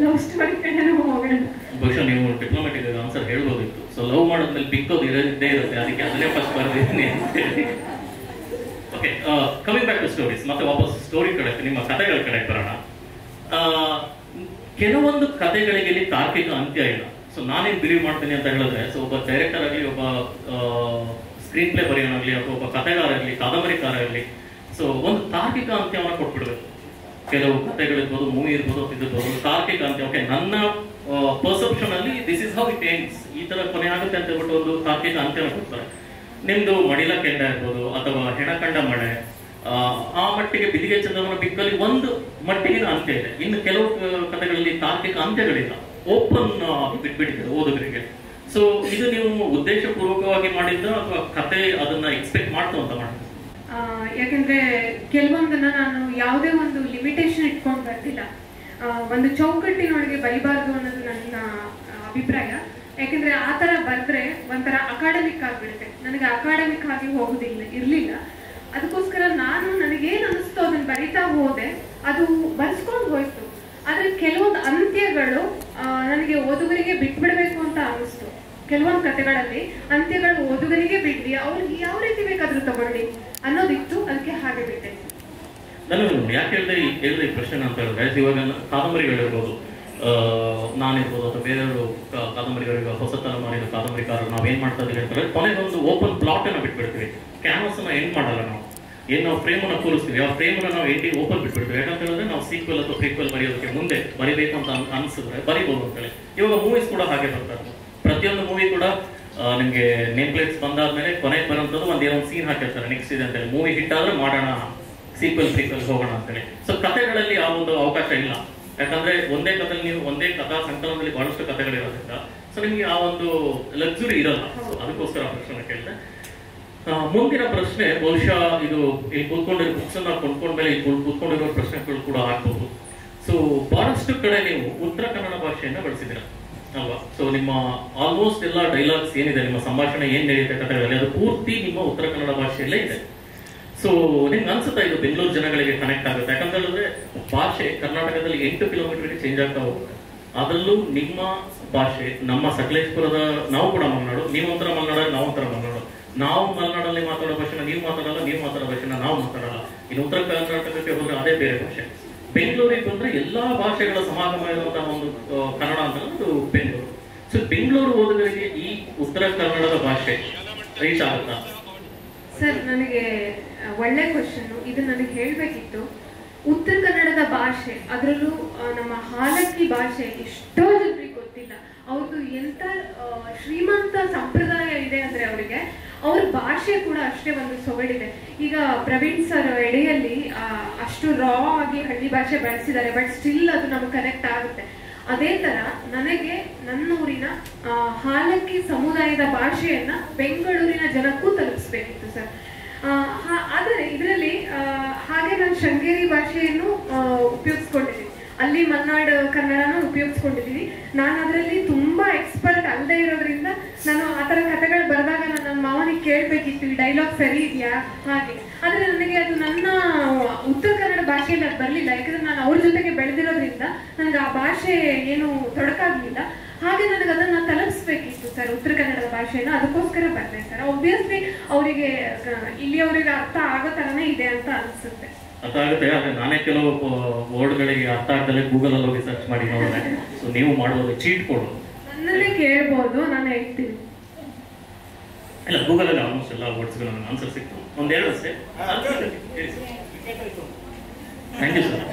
ಲವ್ ಸ್ಟೋರಿ ಕಡೆ ಹೋಗೋಣ. ಬಹುಶಃ ನೀವು ಡಿಪ್ಲೊಮ್ಯಾಟಿಕ್ ಆನ್ಸರ್ ಹೇಳ್ಬೋದಿತ್ತು. ಸೊ ಲವ್ ಮಾಡೋದ್ಮೇಲೆ ಬಿಕ್ಕೋದು ಇದ್ದೇ ಇರುತ್ತೆ, ಅದಕ್ಕೆ ಅದನ್ನೇ ಫಸ್ಟ್ ಬರ್ದಿದ್ದೀನಿ ಅಂತ ಹೇಳಿ. Okay, coming back to stories, ಮತ್ತೆ ವಾಪಸ್ ಸ್ಟೋರಿ ಕಡೆ, ನಿಮ್ಮ ಕಥೆಗಳ ಕಡೆ ಬರೋಣ. ಕೆಲವೊಂದು ಕಥೆಗಳಿಗೆ ಇಲ್ಲಿ ತಾರ್ಕಿಕ ಅಂತ್ಯ ಇಲ್ಲ. ಸೊ ನಾನೇನ್ ಬಿಲೀವ್ ಮಾಡ್ತೀನಿ ಅಂತ ಹೇಳಿದ್ರೆ, ಸೊ ಒಬ್ಬ ಡೈರೆಕ್ಟರ್ ಆಗಲಿ, ಒಬ್ಬ ಸ್ಕ್ರೀನ್ ಪ್ಲೇ ಬರೆಯೋನಾಗ್ಲಿ, ಅಥವಾ ಒಬ್ಬ ಕಥೆಗಾರ ಆಗಲಿ, ಕಾದಂಬರಿಕಾರ ಆಗಲಿ, ಸೊ ಒಂದು ತಾರ್ಕಿಕ ಅಂತ್ಯವನ್ನು ಕೊಟ್ಬಿಡ್ಬೇಕು. ಕೆಲವು ಕಥೆಗಳಿರ್ಬೋದು, ಮೂವಿ ಇರ್ಬೋದು, ಇದಿರ್ಬೋದು, ತಾರ್ಕಿಕ ಅಂತ್ಯ. ಓಕೆ, ನನ್ನ ಪರ್ಸೆಪ್ಷನ್ ಅಲ್ಲಿ this is how it ends, ಈ ತರ ಕೊನೆ ಆಗುತ್ತೆ ಅಂತ ಹೇಳ್ಬಿಟ್ಟು ಒಂದು ತಾರ್ಕಿಕ ಅಂತ್ಯನ ಕೊಡ್ತಾರೆ. ನಿಮ್ದು ಮಡಿಲ ಕೆಂಡ ಇರ್ಬೋದು, ಅಥವಾ ಹೆಣಕಂಡ ಮಳೆ, ಆ ಮಟ್ಟಿಗೆ ಬಿದಿಗೆ ಚಂದ್ರಮನ ಬಿಕ್ಕಲ್ಲಿ ಒಂದು ಮಟ್ಟಿಗಿನ ಅಂತ್ಯ ಇದೆ. ಇನ್ನು ಕೆಲವು ಕಥೆಗಳಲ್ಲಿ ತಾರ್ಕಿಕ ಅಂತ್ಯಗಳಿಲ್ಲ, ಓಪನ್ ಬಿಟ್ಬಿಟ್ಟಿದೆ ಓದುಗರಿಗೆ. ಸೊ ಇದು ನೀವು ಉದ್ದೇಶ ಪೂರ್ವಕವಾಗಿ ಮಾಡಿದ್ದ ಅಥವಾ ಕತೆ ಅದನ್ನ ಎಕ್ಸ್ಪೆಕ್ಟ್ ಮಾಡ್ತು ಅಂತ ಮಾಡಿದ್ದ? ಯಾಕೆಂದ್ರೆ ಕೆಲವೊಂದನ್ನ ನಾನು ಯಾವುದೇ ಒಂದು ಲಿಮಿಟೇಷನ್ ಇಟ್ಕೊಂಡು ಬರ್ತಿಲ್ಲ, ಒಂದು ಚೌಕಟ್ಟಿನೊಳಗೆ ಬರಿಬಾರ್ದು ಅನ್ನೋದು ನನ್ನ ಅಭಿಪ್ರಾಯ. ಯಾಕೆಂದ್ರೆ ಆ ಥರ ಬರೆದ್ರೆ ಒಂಥರ ಅಕಾಡೆಮಿಕ್ ಆಗಿಬಿಡುತ್ತೆ. ನನಗೆ ಅಕಾಡೆಮಿಕ್ ಆಗಿ ಇರಲಿಲ್ಲ. ಅದಕ್ಕೋಸ್ಕರ ನಾನು ನನಗೇನು ಅನಿಸ್ತೋ ಅದನ್ನು ಬರಿತಾ ಹೋದೆ, ಅದು ಬರ್ಸ್ಕೊಂಡು ಹೋಯ್ತು. ಆದ್ರೆ ಕೆಲವೊಂದು ಅಂತ್ಯಗಳು ನನಗೆ ಓದುಗರಿಗೆ ಬಿಟ್ಬಿಡ್ಬೇಕು ಅಂತ ಅನಿಸ್ತು. ಕೆಲವೊಂದು ಕಥೆಗಳಲ್ಲಿ ಅಂತ್ಯಗಳು ಓದುಗರಿಗೆ ಬಿಡ್ಲಿ, ಅವ್ರಿಗೆ ಯಾವ ರೀತಿ ಬೇಕಾದ್ರೂ ತಗೊಳ್ಳಿ ಅನ್ನೋದಿತ್ತು, ಅದಕ್ಕೆ ಹಾಗೆ ಬಿಟ್ಟೆ. ನಾನು ಯಾಕೆ ಹೇಳಿದೆ ಈ ಪ್ರಶ್ನೆ ಅಂತ ಹೇಳಿದ್ರೆ, ಇವಾಗ ಕಾದಂಬರಿಗಳಿರ್ಬೋದು, ನಾನಿರ್ಬೋದು ಅಥವಾ ಬೇರೆಯವರು ಕಾದಂಬರಿಗಳಿಗೆ ಹೊಸ ತಲೆಮಾರಿನ ಕಾದಂಬರಿಕಾರರು ನಾವೇನ್ ಮಾಡ್ತಾ ಇದೀವಿ ಅಂತಂದ್ರೆ, ಕೊನೆಗೊಂದು ಓಪನ್ ಪ್ಲಾಟ್ ಅನ್ನ ಬಿಟ್ಬಿಡ್ತೀವಿ, ಕ್ಯಾನ್ವಸ್ ಅನ್ನ ಎಂಡ್ ಮಾಡಲ್ಲ. ನಾವು ಏನ್ ನಾವು ಫ್ರೇಮನ್ನ ಕೂರಿಸ್ತೀವಿ, ಆ ಫ್ರೇಮನ್ನ ನಾವು ಎಂಡಿಗೆ ಓಪನ್ ಬಿಟ್ಬಿಡ್ತೀವಿ. ಯಾಕಂತ ಹೇಳಿದ್ರೆ ನಾವು ಸೀಕ್ವೆಲ್ ಅಥವಾ ಪ್ರೀಕ್ವೆಲ್ ಬರೆಯೋದಕ್ಕೆ ಮುಂದೆ ಬರಿಬೇಕಂತ ಅನ್ಸಿದ್ರೆ ಬರಿಬೋದು ಅಂತೇಳಿ. ಇವಾಗ ಮೂವೀಸ್ ಕೂಡ ಹಾಗೆ ಬರ್ತಾರೆ. ಪ್ರತಿಯೊಂದು ಮೂವಿ ಕೂಡ ನಿಮ್ಗೆ ನೇಮ್ ಪ್ಲೇಟ್ಸ್ ಬಂದಾದ್ಮೇಲೆ ಕೊನೆಗೆ ಬರೋಂಥದ್ದು ಒಂದೇನೋ ಸೀನ್ ಹಾಕಿರ್ತಾರೆ, ನೆಕ್ಸ್ಟ್ ಇದೆ ಅಂತೇಳಿ. ಮೂವಿ ಹಿಟ್ ಆದ್ರೆ ಮಾಡೋಣ, ಸೀಕ್ವೆಲ್ ಪ್ರೀಕ್ವೆಲ್ ಹೋಗೋಣ ಅಂತೇಳಿ. ಸೊ ಕಥೆಗಳಲ್ಲಿ ಆ ಒಂದು ಅವಕಾಶ ಇಲ್ಲ. ಯಾಕಂದ್ರೆ ಒಂದೇ ಕಥೆಯಲ್ಲಿ ನೀವು ಒಂದೇ ಕಥಾ ಸಂಕಲನದಲ್ಲಿ ಬಹಳಷ್ಟು ಕಥೆಗಳಿರೋದ್ರಿಂದ ಸೊ ನಿಮ್ಗೆ ಆ ಒಂದು ಲಕ್ಸುರಿ ಇರಲ್ಲ. ಸೊ ಅದಕ್ಕೋಸ್ಕರ ಪ್ರಶ್ನೆ ಕೇಳಿದೆ. ಮುಂದಿನ ಪ್ರಶ್ನೆ ಬಹುಶಃ ಇದು ಇಲ್ಲಿ ಕೂತ್ಕೊಂಡಿರೋ ಬುಕ್ಸ್ ಅನ್ನ ಕೊಂಡ್ಕೊಂಡ್ಮೇಲೆ ಇಲ್ಲಿ ಕೂತ್ಕೊಂಡಿರೋ ಪ್ರಶ್ನೆಗಳು ಕೂಡ ಆಗ್ಬಹುದು. ಸೊ ಬಹಳಷ್ಟು ಕಡೆ ನೀವು ಉತ್ತರ ಕನ್ನಡ ಭಾಷೆಯನ್ನ ಬಳಸಿದ್ದೀರ ಅಲ್ವಾ? ಸೊ ನಿಮ್ಮ ಆಲ್ಮೋಸ್ಟ್ ಎಲ್ಲ ಡೈಲಾಗ್ಸ್ ಏನಿದೆ, ನಿಮ್ಮ ಸಂಭಾಷಣೆ ಏನ್ ನಡೆಯುತ್ತೆ ಕಥೆಗಳಲ್ಲಿ, ಅದು ಪೂರ್ತಿ ನಿಮ್ಮ ಉತ್ತರ ಕನ್ನಡ ಭಾಷೆಯಲ್ಲೇ ಇದೆ. ಸೊ ನಿಮ್ಗೆ ಅನ್ಸುತ್ತಾ ಇದು ಬೆಂಗಳೂರು ಜನಗಳಿಗೆ ಕನೆಕ್ಟ್ ಆಗುತ್ತೆ? ಯಾಕಂತ ಹೇಳಿದ್ರೆ ಭಾಷೆ ಕರ್ನಾಟಕದಲ್ಲಿ 8 ಕಿಲೋಮೀಟರ್ಗೆ ಚೇಂಜ್ ಆಗ್ತಾ ಹೋಗುತ್ತೆ. ಅದರಲ್ಲೂ ನಿಮ್ಮ ಭಾಷೆ ನಮ್ಮ ಸಕಲೇಶ್ಪುರದ, ನಾವು ಕೂಡ ಮಲೆನಾಡು, ನೀವೊಂಥರ ಮಲೆನಾಡು, ನಾವೊಂಥರ ಮಲೆನಾಡು. ನಾವು ಮಲೆನಾಡಲ್ಲಿ ಮಾತಾಡೋ ಭಾಷೆನ ನೀವು ಮಾತಾಡಲ್ಲ, ನೀವು ಮಾತಾಡೋ ಭಾಷೆನ ನಾವು ಮಾತಾಡಲ್ಲ. ಇನ್ನು ಉತ್ತರ ಕರ್ನಾಟಕಕ್ಕೆ ಹೋದ್ರೆ ಅದೇ ಬೇರೆ ಭಾಷೆ. ಬೆಂಗಳೂರಿಗೆ ಬಂದ್ರೆ ಎಲ್ಲಾ ಭಾಷೆಗಳ ಸಮಾಗಮ ಇರುವಂತಹ ಒಂದು ಕನ್ನಡ ಅಂತ ಅದು ಬೆಂಗಳೂರು. ಸೊ ಬೆಂಗಳೂರು ಓದುಗರಿಗೆ ಈ ಉತ್ತರ ಕನ್ನಡದ ಭಾಷೆ ರೀಚ್ ಆಗುತ್ತಾ? ಸರ್, ನನಗೆ ಒಳ್ಳೆ ಕ್ವಶನ್. ಇದು ನನಗೆ ಹೇಳ್ಬೇಕಿತ್ತು. ಉತ್ತರ ಕನ್ನಡದ ಭಾಷೆ, ಅದರಲ್ಲೂ ನಮ್ಮ ಹಾಲಕ್ಕಿ ಭಾಷೆ ಎಷ್ಟೋ ಜನರಿಗೆ ಗೊತ್ತಿಲ್ಲ. ಅವ್ರದ್ದು ಎಂತ ಶ್ರೀಮಂತ ಸಂಪ್ರದಾಯ ಇದೆ ಅಂದ್ರೆ ಅವರಿಗೆ, ಅವ್ರ ಭಾಷೆ ಕೂಡ ಅಷ್ಟೇ ಒಂದು ಸೊಗಡಿದೆ. ಈಗ ಪ್ರವೀಣ್ ಸರ್ ಎಡೆಯಲ್ಲಿ ಅಷ್ಟು ರಾ ಆಗಿ ಹಳ್ಳಿ ಭಾಷೆ ಬಳಸಿದ್ದಾರೆ, ಬಟ್ ಸ್ಟಿಲ್ ಅದು ನಮ್ಗೆ ಕನೆಕ್ಟ್ ಆಗುತ್ತೆ. ಅದೇ ತರ ನನಗೆ ನನ್ನೂರಿನ ಹಾಲಕ್ಕಿ ಸಮುದಾಯದ ಭಾಷೆಯನ್ನ ಬೆಂಗಳೂರಿನ ಜನಕ್ಕೂ ತಲುಪಿಸ್ಬೇಕಿತ್ತು ಸರ್. ಆದರೆ ಇದರಲ್ಲಿ ಹಾಗೆ ನಾನು ಶೃಂಗೇರಿ ಭಾಷೆಯನ್ನು ಉಪಯೋಗಿಸ್ಕೊಂಡಿದ್ದೀನಿ, ಅಲ್ಲಿ ಮಲೆನಾಡು ಕನ್ನಡನ ಉಪಯೋಗಿಸ್ಕೊಂಡಿದ್ದೀನಿ. ನಾನು ಅದರಲ್ಲಿ ತುಂಬಾ ಎಕ್ಸ್ಪರ್ಟ್ ಅಲ್ಲದೆ ಇರೋದ್ರಿಂದ ನಾನು ಆ ಥರ ಕಥೆಗಳು ಬರೆದಾಗ ನನ್ನ ಮಾವನಿಗೆ ಕೇಳಬೇಕಿತ್ತು, ಈ ಡೈಲಾಗ್ ಸರಿ ಇದೆಯಾ ಹಾಗೆ. ಆದರೆ ನನಗೆ ಅದು ನನ್ನ ಉತ್ತರ ಕನ್ನಡ ಭಾಷೆಯಲ್ಲಿ ಅದು ಬರಲಿಲ್ಲ, ಯಾಕಂದ್ರೆ ನಾನು ಅವ್ರ ಜೊತೆಗೆ ಬೆಳೆದಿರೋದ್ರಿಂದ ನನಗೆ ಆ ಭಾಷೆ ಏನು ತೊಡಕಾಗಲಿಲ್ಲ. ಹಾಗೆ ನನಗೆ ಅದನ್ನ ತಲುಪಿಸ್ಬೇಕಿತ್ತು ಸರ್, ಉತ್ತರ ಕನ್ನಡದ ಭಾಷೆನ. ಅದಕ್ಕೋಸ್ಕರ ಬಂದೆ ಸರ್. ಆಬ್ವಿಯಸ್ಲಿ ಅವರಿಗೆ ಇಲ್ಲಿಯವರಿಗೆ ಅರ್ಥ ಆಗೋ ಥರನೇ ಇದೆ ಅಂತ ಅನಿಸುತ್ತೆ. ಅರ್ಥ ಆಗುತ್ತೆ. ಆದ್ರೆ ನಾನೇ ಕೆಲವು ವರ್ಡ್ಗಳಿಗೆ ಅರ್ಥ ಆಗ್ದಲೇ ಗೂಗಲ್ ಅಲ್ಲಿ ಹೋಗಿ ಸರ್ಚ್ ಮಾಡಿ ನೋಡಿದೆ. ಸೊ ನೀವು ಮಾಡುವುದು ಚೀಟ್ ಕೋಡ್. ನನ್ನನ್ನೇ ಕೇಳ್ಬೋದು, ನಾನು ಹೇಳ್ತೀನಿ. ಇಲ್ಲ, ಗೂಗಲ್ ಅಲ್ಲಿ ಆಲ್ಮೋಸ್ಟ್ ಎಲ್ಲ ವರ್ಡ್ಸ್ಗಳು ನನಗೆ ಆನ್ಸರ್ ಸಿಕ್ತು. ಒಂದೆರಡು ಅಷ್ಟೇ. Thank you sir.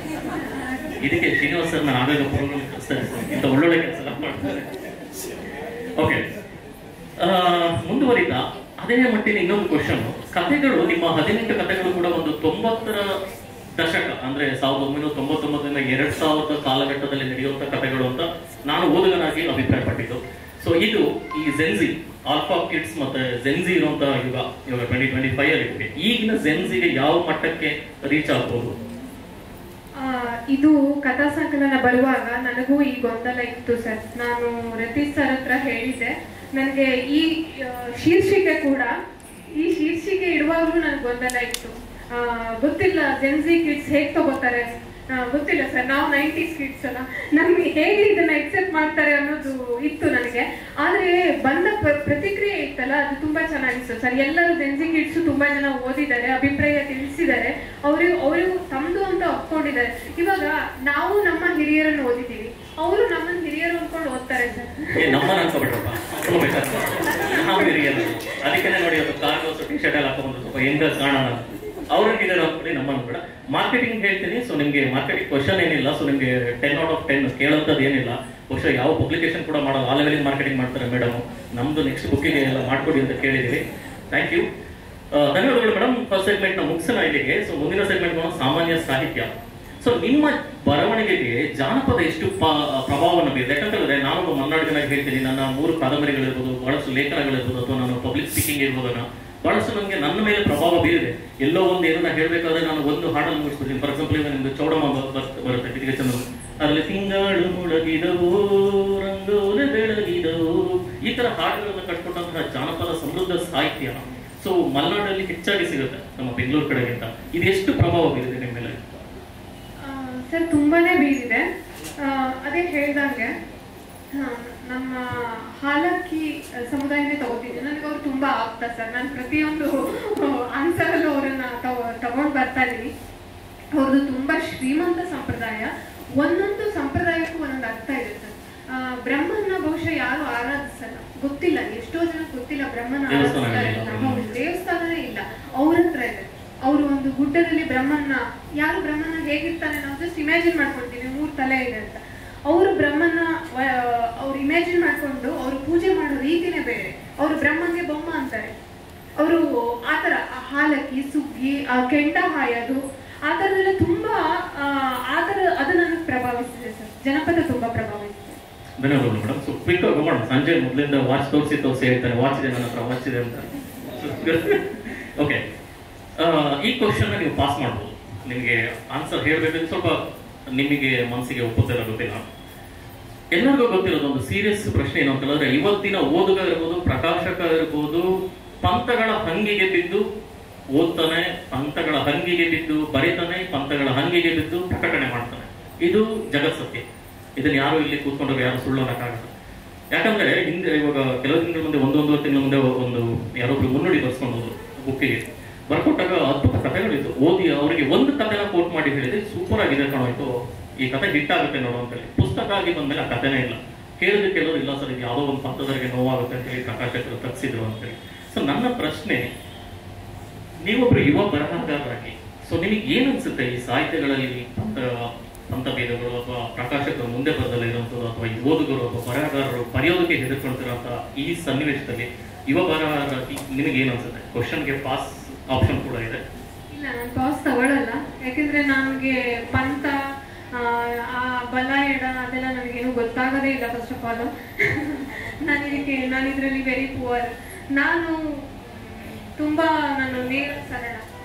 ಇದಕ್ಕೆ ಶ್ರೀನಿವಾಸ್ ಸರ್ ನಾನು ಆಗಾಗ ಪ್ರೋಗ್ರಾಮ್ ಕಳಿಸ್ತಾರೆ, ಇಂಥ ಒಳ್ಳೊಳ್ಳೆ ಕೆಲಸ ಮಾಡ್ತಾರೆ. ಓಕೆ, ಮುಂದುವರಿತಾ ಅದೇ ಮಟ್ಟಿನ ಇನ್ನೊಂದು ಕ್ವಶನ್. ಕಥೆಗಳು, ನಿಮ್ಮ 18 ಕಥೆಗಳು ಕೂಡ ಒಂದು 90ರ ದಶಕ ಅಂದ್ರೆ 1999ರಿಂದ 2000 ಕಾಲಘಟ್ಟದಲ್ಲಿ ನಡೆಯುವಂತ ಕಥೆಗಳು ಅಂತ ನಾನು ಓದುಗನಾಗಿ ಅಭಿಪ್ರಾಯ ಪಟ್ಟಿದ್ದು. ಸೊ ಇದು ಈ ಜೆನ್ಜಿ, ಆಲ್ಫಾ ಕಿಡ್ಸ್ ಮತ್ತೆ ಜೆನ್ಜಿ ಇರುವಂತ ಯುಗ, ಇವಾಗ 2025 ಅಲ್ಲಿ ಇದೆ. ಈಗಿನ ಜೆನ್ಜಿಗೆ ಯಾವ ಮಟ್ಟಕ್ಕೆ ರೀಚ್ ಆಗ್ಬೋದು? ಇದು ಕಥಾ ಸಂಕಲನ ಬರುವಾಗ ನನಗೂ ಈ ಗೊಂದಲ ಇತ್ತು ಸರ್. ನಾನು ರತೀಶ್ ಸರ್ ಹತ್ರ ಹೇಳಿದ್ದೆ, ನನಗೆ ಈ ಶೀರ್ಷಿಕೆ ಇಡುವಾಗಲೂ ನನಗೆ ಗೊಂದಲ ಇತ್ತು. ಗೊತ್ತಿಲ್ಲ ಜೆನ್ಜಿ ಕಿಡ್ಸ್ ಹೇಗೆ ತಗೋತಾರೆ, ಗೊತ್ತಿಲ್ಲ ಸರ್. ನಾವು 90s ಕಿಡ್ಸ್ ಅಲ್ಲ, ನಮ್ಗೆ ಹೇಗೆ ಇದನ್ನ ಎಕ್ಸೆಪ್ಟ್ ಮಾಡ್ತಾರೆ ಅನ್ನೋದು ಇತ್ತು ನನಗೆ. ಆದ್ರೆ ಬಂದ ಪ್ರತಿಕ್ರಿಯೆ ಇತ್ತಲ್ಲ, ಅದು ತುಂಬಾ ಚೆನ್ನಾಗಿತ್ತು ಸರ್. ಎಲ್ಲರೂ ಜೆನ್ಜಿ ಕಿಡ್ಸ್ ತುಂಬಾ ಜನ ಓದಿದ್ದಾರೆ, ಅಭಿಪ್ರಾಯ ತಿಳಿಸಿದ್ದಾರೆ, ಅವರು ತಮ್ದು ಅಂತ ಒಪ್ಕೊಂಡಿದ್ದಾರೆ. ಇವಾಗ ನಾವು ನಮ್ಮ ಹಿರಿಯರನ್ನು ಓದಿದ್ದೀವಿ, ಅವರು ನಮ್ಮನ್ನ ಹಿರಿಯರು ಅನ್ಕೊಂಡು ಓದ್ತಾರೆ ಸರ್. ಅದಕ್ಕೆ ನೋಡಿ ಟಿ ಶರ್ಟ್ ಎಲ್ಲ ಹಾಕೊಂಡು ಸ್ವಲ್ಪ ಹೆಂಗ ಕಾಣೋಣ, ಅವ್ರಿಗೆ ಅನ್ಕೊಂಡು ನಮ್ಮನ್ನು ಕೂಡ ಮಾರ್ಕೆಟಿಂಗ್ ಹೇಳ್ತೀನಿ. ಸೊ ನಿಮ್ಗೆ ಮಾರ್ಕೆಟಿಂಗ್ ಕ್ವಶನ್ ಏನಿಲ್ಲ. ಸೊ ನಿಮ್ಗೆ 10 out of 10 ಕೇಳೋಂಥದ್ದು ಏನಿಲ್ಲ. ಬಹುಶಃ ಯಾವ ಪಬ್ಲಿಕೇಶನ್ ಕೂಡ ಮಾಡೋದು, ಆ ಲೆವೆಲಿಗೆ ಮಾರ್ಕೆಟಿಂಗ್ ಮಾಡ್ತಾರೆ ಮೇಡಮ್. ನಮ್ದು ನೆಕ್ಸ್ಟ್ ಬುಕ್ಕಿಗೆ ಎಲ್ಲ ಮಾಡ್ಕೊಡಿ ಅಂತ ಕೇಳಿದೀವಿ. ಥ್ಯಾಂಕ್ ಯು, ಧನ್ಯವಾದಗಳು ಮೇಡಮ್. ಫಸ್ಟ್ ಸೆಗ್ಮೆಂಟ್ ನ ಮುಗಿಸೋಣ ಇಲ್ಲಿಗೆ. ಸೊ ಮುಂದಿನ ಸೆಗ್ಮೆಂಟ್ ಸಾಮಾನ್ಯ ಸಾಹಿತ್ಯ. ಸೊ ನಿಮ್ಮ ಬರವಣಿಗೆಗೆ ಜಾನಪದ ಎಷ್ಟು ಪ್ರಭಾವವನ್ನು ಬೀರಿದೆ? ಯಾಕಂತಂದ್ರೆ ನಾನು ಮಲೆನಾಡಿನಾಗಿ ಹೇಳ್ತೀನಿ, ನನ್ನ 3 ಕಾದಂಬರಿಗಳಿರ್ಬೋದು, ಬಹಳಷ್ಟು ಲೇಖನಗಳಿರ್ಬೋದು, ಅಥವಾ ನಾನು ಪಬ್ಲಿಕ್ ಸ್ಪೀಕಿಂಗ್ ಇರ್ಬೋದನ್ನ ಬಹಳಷ್ಟು ನನಗೆ ನನ್ನ ಮೇಲೆ ಪ್ರಭಾವ ಬೀರಿದೆ. ಎಲ್ಲೋ ಒಂದು ಏನನ್ನ ಹೇಳ್ಬೇಕಾದ್ರೆ ನಾನು ಒಂದು ಹಾಡನ್ನು ಮುಗಿಸ್ಬಿಡ್ತೀನಿ. ಫಾರ್ ಎಕ್ಸಾಂಪಲ್, ಈಗ ನಿಮ್ದು ಚೌಡಮ್ಮ ಬರುತ್ತೆ ಕಿಟಿಗೆ ಚಂದ್ರ, ಅದರಲ್ಲಿ ತಿಂಗಳು ಮುಳಗಿದವು ರಂಗೋಲೆ ಬೆಳಗಿದವು, ಈ ತರ ಹಾಡುಗಳನ್ನು ಕಟ್ಕೊಟ್ಟಂತಹ ಜಾನಪದ ಸಮೃದ್ಧ ಸಾಹಿತ್ಯ ಸೊ ಮಲೆನಾಡಲ್ಲಿ ಹೆಚ್ಚಾಗಿ ಸಿಗುತ್ತೆ ನಮ್ಮ ಬೆಂಗಳೂರು ಕಡೆಗಿಂತ. ಇದು ಎಷ್ಟು ಪ್ರಭಾವ ಬೀರಿದೆ ನಿಮ್ಮ ಮೇಲೆ? ಸರ್ ತುಂಬಾನೇ ಬೀರಿದೆ. ಅದೇ ಹೇಳ್ದಂಗೆ ನಮ್ಮ ಹಾಲಕ್ಕಿ ಸಮುದಾಯನೇ ತಗೋತಿದ್ದೆ. ನನಗೆ ಅವ್ರು ತುಂಬಾ ಆಗ್ತಾ ಸರ್. ನಾನು ಪ್ರತಿಯೊಂದು ಆನ್ಸರಲ್ಲೂ ಅವರನ್ನ ತಗೊಂಡು ಬರ್ತಾ ಇದೀನಿ. ಅವ್ರದ್ದು ತುಂಬಾ ಶ್ರೀಮಂತ ಸಂಪ್ರದಾಯ. ಒಂದೊಂದು ಸಂಪ್ರದಾಯಕ್ಕೂ ಒಂದೊಂದು ಅರ್ಥ ಇದೆ ಸರ್. ಬ್ರಹ್ಮನ ಬಹುಶಃ ಯಾರು ಆರಾಧಿಸಲ್ಲ, ಗೊತ್ತಿಲ್ಲ, ಎಷ್ಟೋ ಜನ ಗೊತ್ತಿಲ್ಲ ಬ್ರಹ್ಮನ ಆರಾಧಿಸ್ತಾರೆ. ದೇವಸ್ಥಾನನೇ ಇಲ್ಲ, ಅವ್ರ ಹತ್ರ ಇದೆ. ಅವರು ಒಂದು ಗುಡ್ಡದಲ್ಲಿ ಯಾರು ಬ್ರಹ್ಮನ ಹೇಗಿರ್ತಾನೆ ನಾವು ಜಸ್ಟ್ ಇಮ್ಯಾಜಿನ್ ಮಾಡ್ಕೊಳ್ತೀವಿ, 3 ತಲೆ ಇದೆ ಅಂತ. ಅವರು ಬ್ರಹ್ಮನ ಅವ್ರು ಇಮ್ಯಾಜಿನ್ ಮಾಡ್ಕೊಂಡು ಅವರು ಪೂಜೆ ಮಾಡೋ ರೀತಿನೇ ಬೇರೆ. ಅವರು ಬ್ರಹ್ಮನ್ಗೆ ಬೊಮ್ಮ ಅಂತಾರೆ. ಅವರು ಆತರ ಹಾಲಕ್ಕಿ, ಸುಗ್ಗಿ, ಕೆಂಡ ಹಾಯೋದು, ಆ ಥರದೆಲ್ಲ ತುಂಬಾ ಅದು ನನಗೆ ಪ್ರಭಾವಿಸಿದೆ ಸರ್. ಜನಪದ ತುಂಬಾ ಪ್ರಭಾವಿಸಿದೆ. ಧನ್ಯವಾದಗಳು ಮೇಡಮ್. ಸೊ ಕ್ವಿಕ್ ಆಗಿ ಹೋಗೋಣ. ಸಂಜೆ ಮೊದಲಿಂದ ವಾಚ್ ತೋರಿಸಿ ಹೇಳ್ತಾರೆ, ವಾಚ್ ಇದೆ ನನ್ನ ಹತ್ರ, ವಾಚ್ ಇದೆ ಅಂತ. ಓಕೆ, ಈ ಕ್ವಶನ್ ನೀವು ಪಾಸ್ ಮಾಡ್ಬೋದು. ನಿಮಗೆ ಆನ್ಸರ್ ಹೇಳ್ಬೇಕಂದ್ರೆ ಸ್ವಲ್ಪ ನಿಮಗೆ ಮನಸ್ಸಿಗೆ ಒಪ್ಪುತ್ತಿಲ್ಲ, ಗೊತ್ತಿಲ್ಲ. ಎಲ್ಲರಿಗೂ ಗೊತ್ತಿರೋದು ಒಂದು ಸೀರಿಯಸ್ ಪ್ರಶ್ನೆ ಏನು ಅಂತಂದ್ರೆ, ಇವತ್ತಿನ ಓದುಗ ಇರ್ಬೋದು, ಪ್ರಕಾಶಕ ಇರ್ಬೋದು, ಪಂಥಗಳ ಹಂಗಿಗೆ ಬಿದ್ದು ಓದ್ತಾನೆ, ಪಂಥಗಳ ಹಂಗಿಗೆ ಬಿದ್ದು ಬರೀತಾನೆ, ಪಂಥಗಳ ಹಂಗಿಗೆ ಬಿದ್ದು ಪ್ರಕಟಣೆ ಮಾಡ್ತಾನೆ. ಇದು ಜಗತ್ಸತ್ಯ. ಇದನ್ನ ಯಾರು ಇಲ್ಲಿ ಕೂತ್ಕೊಂಡ್ರೆ ಯಾರು ಸುಳ್ಳು ಅನ್ನಕ್ಕಾಗಲ್ಲ. ಯಾಕಂದ್ರೆ ಹಿಂದೆ ಇವಾಗ ಕೆಲವು ತಿಂಗಳ ಮುಂದೆ, ಒಂದೂವರೆ ತಿಂಗಳ ಮುಂದೆ ಒಂದು ಯಾರೊಬ್ರು ಮುನ್ನುಡಿ ಬರ್ಸ್ಕೊಂಡು ಬುಕ್ಕಿಗೆ ಬರ್ಕೊಟ್ಟಾಗ ಅದ್ಭುತ ಕಥೆಗಳಿತ್ತು. ಓದಿ ಅವರಿಗೆ ಒಂದು ಕಥೆನ ಕೋಟ್ ಮಾಡಿ ಹೇಳಿದ್ರೆ ಸೂಪರ್ ಆಗಿದೆ ಕಾಣೋಯ್ತು, ಈ ಕಥೆ ಹಿಟ್ ಆಗುತ್ತೆ ನೋಡು ಅಂತೇಳಿ. ಪುಸ್ತಕ ಆಗಿ ಬಂದ್ಮೇಲೆ ಆ ಕಥೆನೇ ಇಲ್ಲ. ಕೆಲವರು ಇಲ್ಲ ಸರ್, ಇದು ಯಾವುದೋ ಒಂದು ಪಂಥದವರಿಗೆ ನೋವಾಗುತ್ತೆ ಅಂತೇಳಿ ಪ್ರಕಾಶಕರು ತಪ್ಪಿಸಿದ್ರು ಅಂತೇಳಿ. ಸೊ ನನ್ನ ಪ್ರಶ್ನೆ, ನೀವೊಬ್ರು ಯುವ ಬರಹಗಾರರಾಗಿ ಸೊ ನಿಮಗೆ ಏನ್ ಅನ್ಸುತ್ತೆ ಈ ಸಾಹಿತ್ಯಗಳಲ್ಲಿ ಪಂಥ ಭೇದಗಳು ಅಥವಾ ಪ್ರಕಾಶಕರು ಮುಂದೆ ಬರದಲ್ಲ ಇರುವಂಥದ್ದು, ಅಥವಾ ಈ ಓದುಗರು ಅಥವಾ ಬರಹಗಾರರು ಬರೆಯೋದಕ್ಕೆ ಹೆದರ್ಕೊಳ್ತಿರೋಂಥ ಈ ಸನ್ನಿವೇಶದಲ್ಲಿ ಯುವ ಬರಹಗಾರರಾಗಿ ನಿಮಗೆ ಏನ್ ಅನ್ಸುತ್ತೆ? ಕ್ವಶನ್ಗೆ ಪಾಸ್ ಆಪ್ಷನ್ ಕೂಡ ಇದೆ. ಇಲ್ಲ, ನಾನು ಪಾಸ್ ತಗೊಳ್ಳಲ್ಲ. ಯಾಕೆಂದ್ರೆ ನನಗೆ ಪಂಥ, ಬಲ ಎಡ ಅದೆಲ್ಲ ನನಗೇನು ಗೊತ್ತಾಗದೇ ಇಲ್ಲ. ಫಸ್ಟ್ ಆಫ್ ಆಲ್ ನಾನು ಇದರಲ್ಲಿ ವೆರಿ ಪುವರ್. ನಾನು ನೇರ ಸರಳ.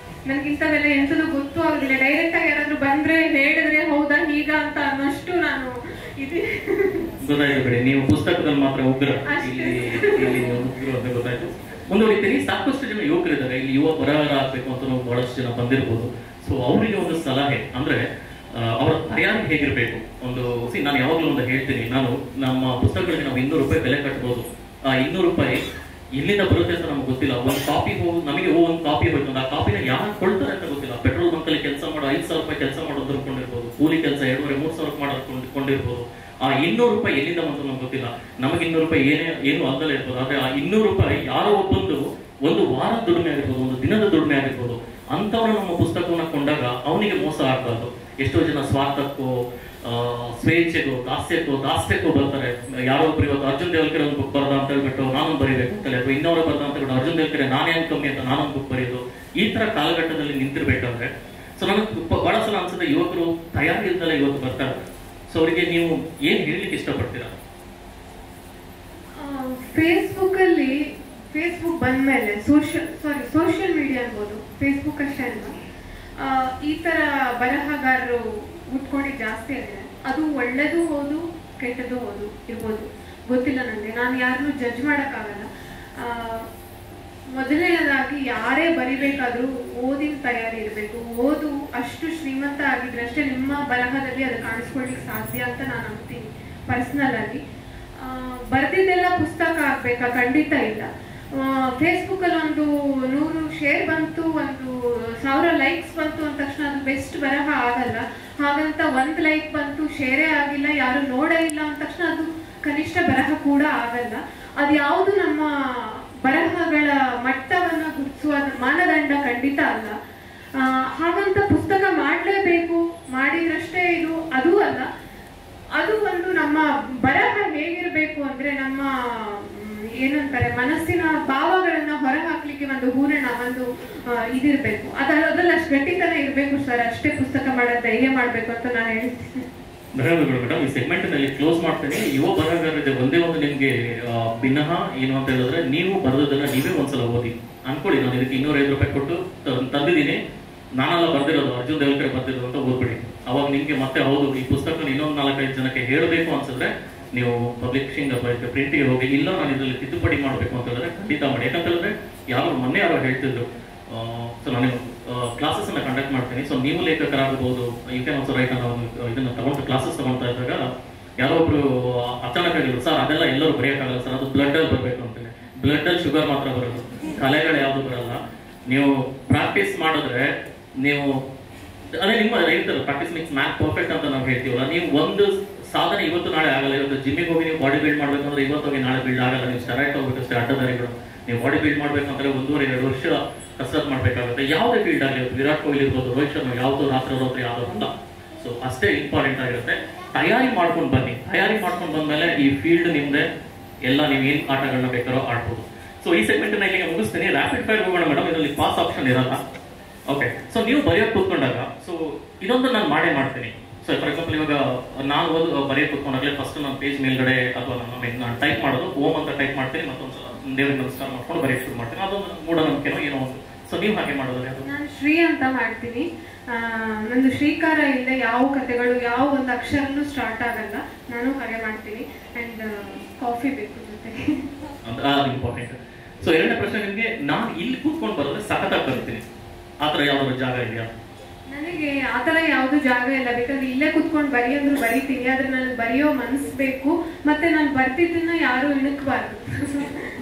ನನ್ಗಿಂತವೆಲ್ಲ ಎಂತಲೂ ಗೊತ್ತೂ ಆಗಲಿಲ್ಲ. ಡೈರೆಕ್ಟ್ ಆಗಿ ಯಾರಾದ್ರೂ ಬಂದ್ರೆ ಹೇಳಿದ್ರೆ ಹೌದಾ ಹೀಗ ಅಂತ ಅನ್ನೋಷ್ಟು ನಾನು ಗೊತ್ತಾಯ್ತು ಬಿಡಿ. ನೀವು ಪುಸ್ತಕದಲ್ಲಿ ಮಾತ್ರ ಉಗ್ರ, ಇಲ್ಲಿ ಉಗ್ರ ಅಂತ ಗೊತ್ತಾಯ್ತು. ಮುಂದುವರಿತೀನಿ. ಸಾಕಷ್ಟು ಜನ ಯುವಕರಿದ್ದಾರೆ ಇಲ್ಲಿ, ಯುವ ಬರಹಗಾರ ಆಗ್ಬೇಕು ಅಂತ ನಾವು ಬಹಳಷ್ಟು ಜನ ಬಂದಿರ್ಬೋದು. ಸೊ ಅವರಿಗೆ ಒಂದು ಸಲಹೆ ಅಂದ್ರೆ, ಅವರ ತಯಾರಿ ಹೇಗಿರ್ಬೇಕು? ನಾನು ಯಾವಾಗಲೂ ಒಂದು ಹೇಳ್ತೀನಿ, ನಮ್ಮ ಪುಸ್ತಕಗಳಿಗೆ ನಾವು 200 ರೂಪಾಯಿ ಬೆಲೆ ಕಟ್ಬೋದು. ಆ 200 ರೂಪಾಯಿ ಇಲ್ಲಿಂದ ಬರುತ್ತೆ ಅಂತ ನಮ್ಗೆ ಗೊತ್ತಿಲ್ಲ. ಒಂದು ಕಾಪಿ ನಮಗೆ ಒಂದು ಕಾಪಿ ಹೋಯ್ತು, ಆ ಕಾಪಿನ ಯಾರು ಕೊಡ್ತಾರೆ ಅಂತ ಗೊತ್ತಿಲ್ಲ. ಪೆಟ್ರೋಲ್ ಬಂಕ್ ಅಲ್ಲಿ ಕೆಲಸ ಮಾಡೋ 5,000 ರೂಪಾಯಿ ಕೆಲಸ ಮಾಡೋದು ಕೊಂಡಿರ್ಬೋದು, ಕೂಲಿ ಕೆಲಸ 2,500-3,000 ಮಾಡೋದು. ಆ 200 ರೂಪಾಯಿ ಎಲ್ಲಿಂದ ಬಂತು ನಮ್ಗೆ ಗೊತ್ತಿಲ್ಲ. ನಮಗೆ 200 ರೂಪಾಯಿ ಏನು ಆಗಲೇ ಇರ್ಬೋದು. ಆದ್ರೆ ಆ 200 ರೂಪಾಯಿ ಯಾರೋ ಒಬ್ಬಂದು ಒಂದು ವಾರದ ದುಡಿಮೆ ಆಗಿರ್ಬೋದು, ಒಂದು ದಿನದ ದುಡಿಮೆ ಆಗಿರ್ಬೋದು, ಅಂತವ್ರು ನಮ್ಮ ಪುಸ್ತಕವನ್ನ ಕೊಂಡಾಗ ಅವನಿಗೆ ಮೋಸ ಆಗ್ಬಾರ್ದು. ಎಷ್ಟೋ ಜನ ಸ್ವಾರ್ಥಕ್ಕೋ, ಸ್ವೇಚ್ಛೆಗೋ, ದಾಸ್ಯಕ್ಕೋ ಬರ್ತಾರೆ. ಯಾರೋ ಒಬ್ರು ಇವತ್ತು ಅರ್ಜುನ್ ದೇವಲ್ಕರ್ ಒಂದು ಬುಕ್ ಬರದ ಅಂತ ಹೇಳ್ಬಿಟ್ಟು ನಾನೊಂದು ಬರೀಬೇಕು ಅಂತೇಳಿ, ಅಥವಾ ಇನ್ನೊಬ್ಬರು ಬರ್ದ ಅಂತ ಹೇಳ್ಬಿಟ್ಟು ಅರ್ಜುನ್ ದೇವಲ್ಕರ್ ನಾನೇನು ಕಮ್ಮಿ ಅಂತ ನಾನೊಂದು ಬುಕ್ ಬರೆಯೋದು. ಈ ತರ ಕಾಲಘಟ್ಟದಲ್ಲಿ ನಿಂತಿರ್ಬೇಕಂದ್ರೆ ಸೊ ನನಗೆ ಬಹಳ ಸಲ ಅನ್ಸುತ್ತೆ, ಯುವಕರು ತಯಾರಿ ಇಲ್ದಲ್ಲ ಇವತ್ತು ಬರ್ತಾರೆ. ಸೊ ಅವರಿಗೆ ನೀವು ಏನ್ ಹೇಳಲಿಕ್ಕೆ ಇಷ್ಟಪಡ್ತೀರಾ? ಫೇಸ್ಬುಕ್ ಬಂದ್ಮೇಲೆ ಸೋಷಿಯಲ್ ಮೀಡಿಯಾ ಅನ್ಬೋದು, ಫೇಸ್ಬುಕ್ ಅಷ್ಟೇ ಅಲ್ವಾ, ಈ ತರ ಬರಹಗಾರರು ಹುಟ್ಕೊಂಡಿದ್ದು ಜಾಸ್ತಿ ಆಗಿದೆ. ಅದು ಒಳ್ಳೇದು ಹೌದು, ಕೆಟ್ಟದ್ದು ಹೌದು ಇರ್ಬೋದು, ಗೊತ್ತಿಲ್ಲ ನನಗೆ. ನಾನು ಯಾರನ್ನೂ ಜಡ್ಜ್ ಮಾಡೋಕ್ಕಾಗಲ್ಲ. ಮೊದಲನೇದಾಗಿ ಯಾರೇ ಬರಿಬೇಕಾದ್ರೂ ಓದಿನ ತಯಾರಿ ಇರಬೇಕು. ಓದು ಅಷ್ಟು ಶ್ರೀಮಂತ ಆಗಿದ್ರಷ್ಟೇ ನಿಮ್ಮ ಬರಹದಲ್ಲಿ ಅದು ಕಾಣಿಸ್ಕೊಳ್ಳಿಕ್ಕೆ ಸಾಧ್ಯ ಅಂತ ನಾನು ಅಂತೀನಿ ಪರ್ಸನಲ್ ಆಗಿ. ಬರ್ದಿದ್ದೆಲ್ಲ ಪುಸ್ತಕ ಆಗ್ಬೇಕಾ? ಖಂಡಿತ ಇಲ್ಲ. ಫೇಸ್ಬುಕ್ ಅಲ್ಲಿ ಒಂದು 100 ಶೇರ್ ಬಂತು, 1,000 ಲೈಕ್ಸ್ ಬಂತು ಅಂದ ತಕ್ಷಣ ಅದು ಬೆಸ್ಟ್ ಬರಹ ಆಗಲ್ಲ. ಹಾಗಂತ 1 ಲೈಕ್ ಬಂತು, ಶೇರೇ ಆಗಿಲ್ಲ, ಯಾರು ನೋಡೇ ಇಲ್ಲ ಅಂದ ತಕ್ಷಣ ಅದು ಕನಿಷ್ಠ ಬರಹ ಕೂಡ ಆಗಲ್ಲ. ಅದು ಯಾವುದು ನಮ್ಮ ಬರಹಗಳ ಮಟ್ಟವನ್ನ ಗುರುತಿಸುವ ಮಾನದಂಡ ಖಂಡಿತ ಅಲ್ಲ. ಹಾಗಂತ ಪುಸ್ತಕ ಮಾಡಲೇಬೇಕು, ಮಾಡಿದ್ರಷ್ಟೇ ಇದು ಅದು ಅಲ್ಲ. ಅದು ಒಂದು ನಮ್ಮ ಬರಹ ಹೇಗಿರ್ಬೇಕು ಅಂದ್ರೆ, ನಮ್ಮ ಏನಂತಾರೆ ಮನಸ್ಸಿನ ಭಾವಗಳನ್ನ ಹೊರ ಹಾಕ್ಲಿಕ್ಕೆ ಒಂದು ಹೂರಣ, ಒಂದು ಇದಿರ್ಬೇಕು. ಅದ್ರಲ್ಲಿ ಅಷ್ಟು ಗಟ್ಟಿತನ ಇರ್ಬೇಕು ಸರ್. ಅಷ್ಟೇ ಪುಸ್ತಕ ಮಾಡೋದು ಧೈರ್ಯ ಮಾಡ್ಬೇಕು ಅಂತ ನಾನು ಹೇಳ್ತೀನಿ. ಧನ್ಯವಾದಗಳು ಮೇಡಮ್. ಈ ಸೆಗ್ಮೆಂಟ್ ನಲ್ಲಿ ಕ್ಲೋಸ್ ಮಾಡ್ತೇನೆ. ಯುವ ಬರಹಗಾರರಿಗೆ ಒಂದೇ ಒಂದು ನಿಮ್ಗೆ ಭಿನ್ನಹ ಏನು ಅಂತ ಹೇಳಿದ್ರೆ, ನೀವು ಬರೆದದನ್ನ ನೀವೇ ಒಂದ್ಸಲ ಓದಿ ಅನ್ಕೊಳ್ಳಿ. ನಾನು ಇದಕ್ಕೆ 205 ರೂಪಾಯಿ ಕೊಟ್ಟು ತಂದಿದ್ದೀನಿ, ನಾನೆಲ್ಲ ಬರ್ದಿರೋದು ಅರ್ಜುನ್ ದೇವಲ್ಕರ್ ಬರ್ದಿರೋದು ಅಂತ ಓದ್ಬಿಡಿ. ಅವಾಗ ನಿಮ್ಗೆ ಮತ್ತೆ ಹೌದು ಈ ಪುಸ್ತಕ ಇನ್ನೊಂದು 4-5 ಜನಕ್ಕೆ ಹೇಳಬೇಕು ಅನ್ಸಿದ್ರೆ ನೀವು ಪಬ್ಲಿಷಿಂಗ್ ಪ್ರಿಂಟಿಗೆ ಹೋಗಿ, ಇಲ್ಲ ನಾನು ಇದರಲ್ಲಿ ತಿದ್ದುಪಡಿ ಮಾಡಬೇಕು ಅಂತ ಹೇಳಿದ್ರೆ ಖಂಡಿತ ಮಾಡಿ. ಯಾಕಂತ ಹೇಳಿದ್ರೆ ಮೊನ್ನೆ ಯಾರೋ ಹೇಳ್ತಿದ್ರು, ಸೊ ನಾನು ಕ್ಲಾಸಸ್ ಅನ್ನ ಕಂಡಕ್ಟ್ ಮಾಡ್ತೀನಿ, ಸೊ ನೀವು ಲೇಖಕರಾಗಬಹುದು, ಯು ಕ್ಯಾನ್ ಆಲ್ಸೋ ರೈಟ್ ಅನ್ನೋ ಇದನ್ನ ತಗೊಂಡು ಕ್ಲಾಸಸ್ ತಗೊಳ್ತಾ ಇದ್ದಾಗ ಯಾರೋ ಒಬ್ರು ಅಚಾನಕ್ ಆಗಿದ್ರು, ಸರ್ ಅದೆಲ್ಲ ಎಲ್ಲರೂ ಬರೆಯೋಕ್ಕಾಗಲ್ಲ ಸರ್, ಅದು ಬ್ಲಡ್ ಅಲ್ಲಿ ಬರ್ಬೇಕು ಅಂತೇಳಿ. ಬ್ಲಡ್ ಅಲ್ಲಿ ಶುಗರ್ ಮಾತ್ರ ಬರೋದು, ಕಲೆಗಳು ಯಾವ್ದು ಬರಲ್ಲ. ನೀವು ಪ್ರಾಕ್ಟೀಸ್ ಮಾಡಿದ್ರೆ ನೀವು ಅದೇ ನಿಮ್ಮ ಹೇಳ್ತಾರೆ ಪ್ರಾಕ್ಟೀಸ್ ಮೇಕ್ಸ್ ಮ್ಯಾಥ್ ಪರ್ಫೆಕ್ಟ್ ಅಂತ ನಾವು ಹೇಳ್ತೀವಲ್ಲ, ನೀವು ಒಂದು ಸಾಧನೆ ಇವತ್ತು ನಾಳೆ ಆಗಲ್ಲ. ಇವತ್ತು ಜಿಮ್ಮಿಗೆ ಹೋಗಿ ನೀವು ಬಾಡಿ ಬಿಲ್ಡ್ ಮಾಡ್ಬೇಕು ಅಂದ್ರೆ ಇವತ್ತು ಹೋಗಿ ನಾಳೆ ಬಿಲ್ಡ್ ಆಗಲ್ಲ. ನೀವು ಸ್ಟೆರಾಯ್ಡ್ ಹೋಗ್ಬೇಕಷ್ಟೇ ಅಡ್ಡದಾರಿಗಳು. ನೀವು ಬಾಡಿ ಬಿಲ್ಡ್ ಮಾಡ್ಬೇಕಂದ್ರೆ 1.5-2 ವರ್ಷ ಕಸರತ್ ಮಾಡ್ಬೇಕಾಗುತ್ತೆ. ಯಾವುದೇ ಫೀಲ್ಡ್ ಆಗಲಿ, ವಿರಾಟ್ ಕೊಹ್ಲಿ ಇರ್ಬೋದು, ರೋಹಿತ್ ಶರ್ಮಾ, ಯಾವ್ದು ರಾತ್ರಿ ಯಾವ್ದು ಅಲ್ಲ. ಸೊ ಅಷ್ಟೇ ಇಂಪಾರ್ಟೆಂಟ್ ಆಗಿರುತ್ತೆ. ತಯಾರಿ ಮಾಡ್ಕೊಂಡು ಬನ್ನಿ. ತಯಾರಿ ಮಾಡ್ಕೊಂಡು ಬಂದ್ಮೇಲೆ ಈ ಫೀಲ್ಡ್ ನಿಮ್ದೆ, ಎಲ್ಲ ನೀವು ಏನ್ ಆಟಗಳನ್ನ ಬೇಕಾರೋ ಆಡ್ಬೋದು. ಸೊ ಈ ಸೆಗ್ಮೆಂಟ್ ನ ಇಲ್ಲಿಗೆ ಮುಗಿಸ್ತೀನಿ. ರ್ಯಾಪಿಡ್ ಫೈರ್ ಹೋಗೋಣ ಮೇಡಮ್. ಇದರಲ್ಲಿ ಪಾಸ್ ಆಪ್ಷನ್ ಇರಲ್ಲ. ಓಕೆ, ಸೊ ನೀವು ಬರೆಯೋಕೆ ಕೂತ್ಕೊಂಡಾಗ, ಸೊ ಇದೊಂದು ನಾನು ಮಾಡ್ತೀನಿ. ಸೊ ಫಾರ್ ಎಕ್ಸಾಂಪಲ್ ಇವಾಗ ನಾನು ಬರೆಯೋಕೆ ಕೂತ್ಕೊಂಡಾಗಲೇ ಫಸ್ಟ್ ನನ್ನ ಪೇಜ್ ಮೇಲ್ಗಡೆ ಅಥವಾ ನಾನು ಟೈಪ್ ಮಾಡೋದು ಓಮ್ ಅಂತ ಟೈಪ್ ಮಾಡ್ತೀನಿ, ಮತ್ತೊಂದ್ಸಲ ದೇವರಿಗೆ ನಮಸ್ಕಾರ ಮಾಡ್ಕೊಂಡು ಬರೆಯೋಕೆ ಶುರು ಮಾಡ್ತೀನಿ. ಅದೊಂದು ಮೂಢನಂಬಿಕೆನೋ ಏನೋ ಒಂದು. ಸೊ ನೀವು ಹಾಗೆ ಮಾಡೋದು? ನಾನು ಶ್ರೀ ಅಂತ ಮಾಡ್ತೀನಿ. ನಂದು ಶ್ರೀಕಾರ ಇಲ್ಲದೆ ಯಾವ ಕಥೆಗಳು ಯಾವ ಒಂದು ಅಕ್ಷರನೂ ಸ್ಟಾರ್ಟ್ ಆಗಲ್ಲ. ನಾನು ಹಾಗೆ ಮಾಡ್ತೀನಿ. ಅಂಡ್ ಕಾಫಿ ಬೇಕು ಜೊತೆಗೆ, ಅದು ಇಂಪಾರ್ಟೆಂಟ್. ಸೊ ಎರಡನೇ ಪ್ರಶ್ನೆ ನಿಮಗೆ, ನಾನು ಇಲ್ಲಿ ಕೂತ್ಕೊಂಡು ಬರೋದ್ರೆ ಸಖತ್ತಾಗಿ ಬರ್ತೀನಿ, ಆತರ ಯಾವ್ದಾದ್ರು ಜಾಗ ಇದೆಯಾ? ನನಗೆ ಆತರ ಯಾವ್ದು ಜಾಗ ಇಲ್ಲ. ಬೇಕಾದ್ರೆ ಇಲ್ಲೇ ಕುತ್ಕೊಂಡು ಬರಿ ಅಂದ್ರು ಬರಿತೀನಿ. ಆದ್ರೆ ನನಗೆ ಬರೆಯೋ ಮನ್ಸ್ ಬೇಕು. ಮತ್ತೆ ನಾನು ಬರ್ತಿದ್ದನ್ನ ಯಾರು ಇಣಕ್ಬಾರ್ದು.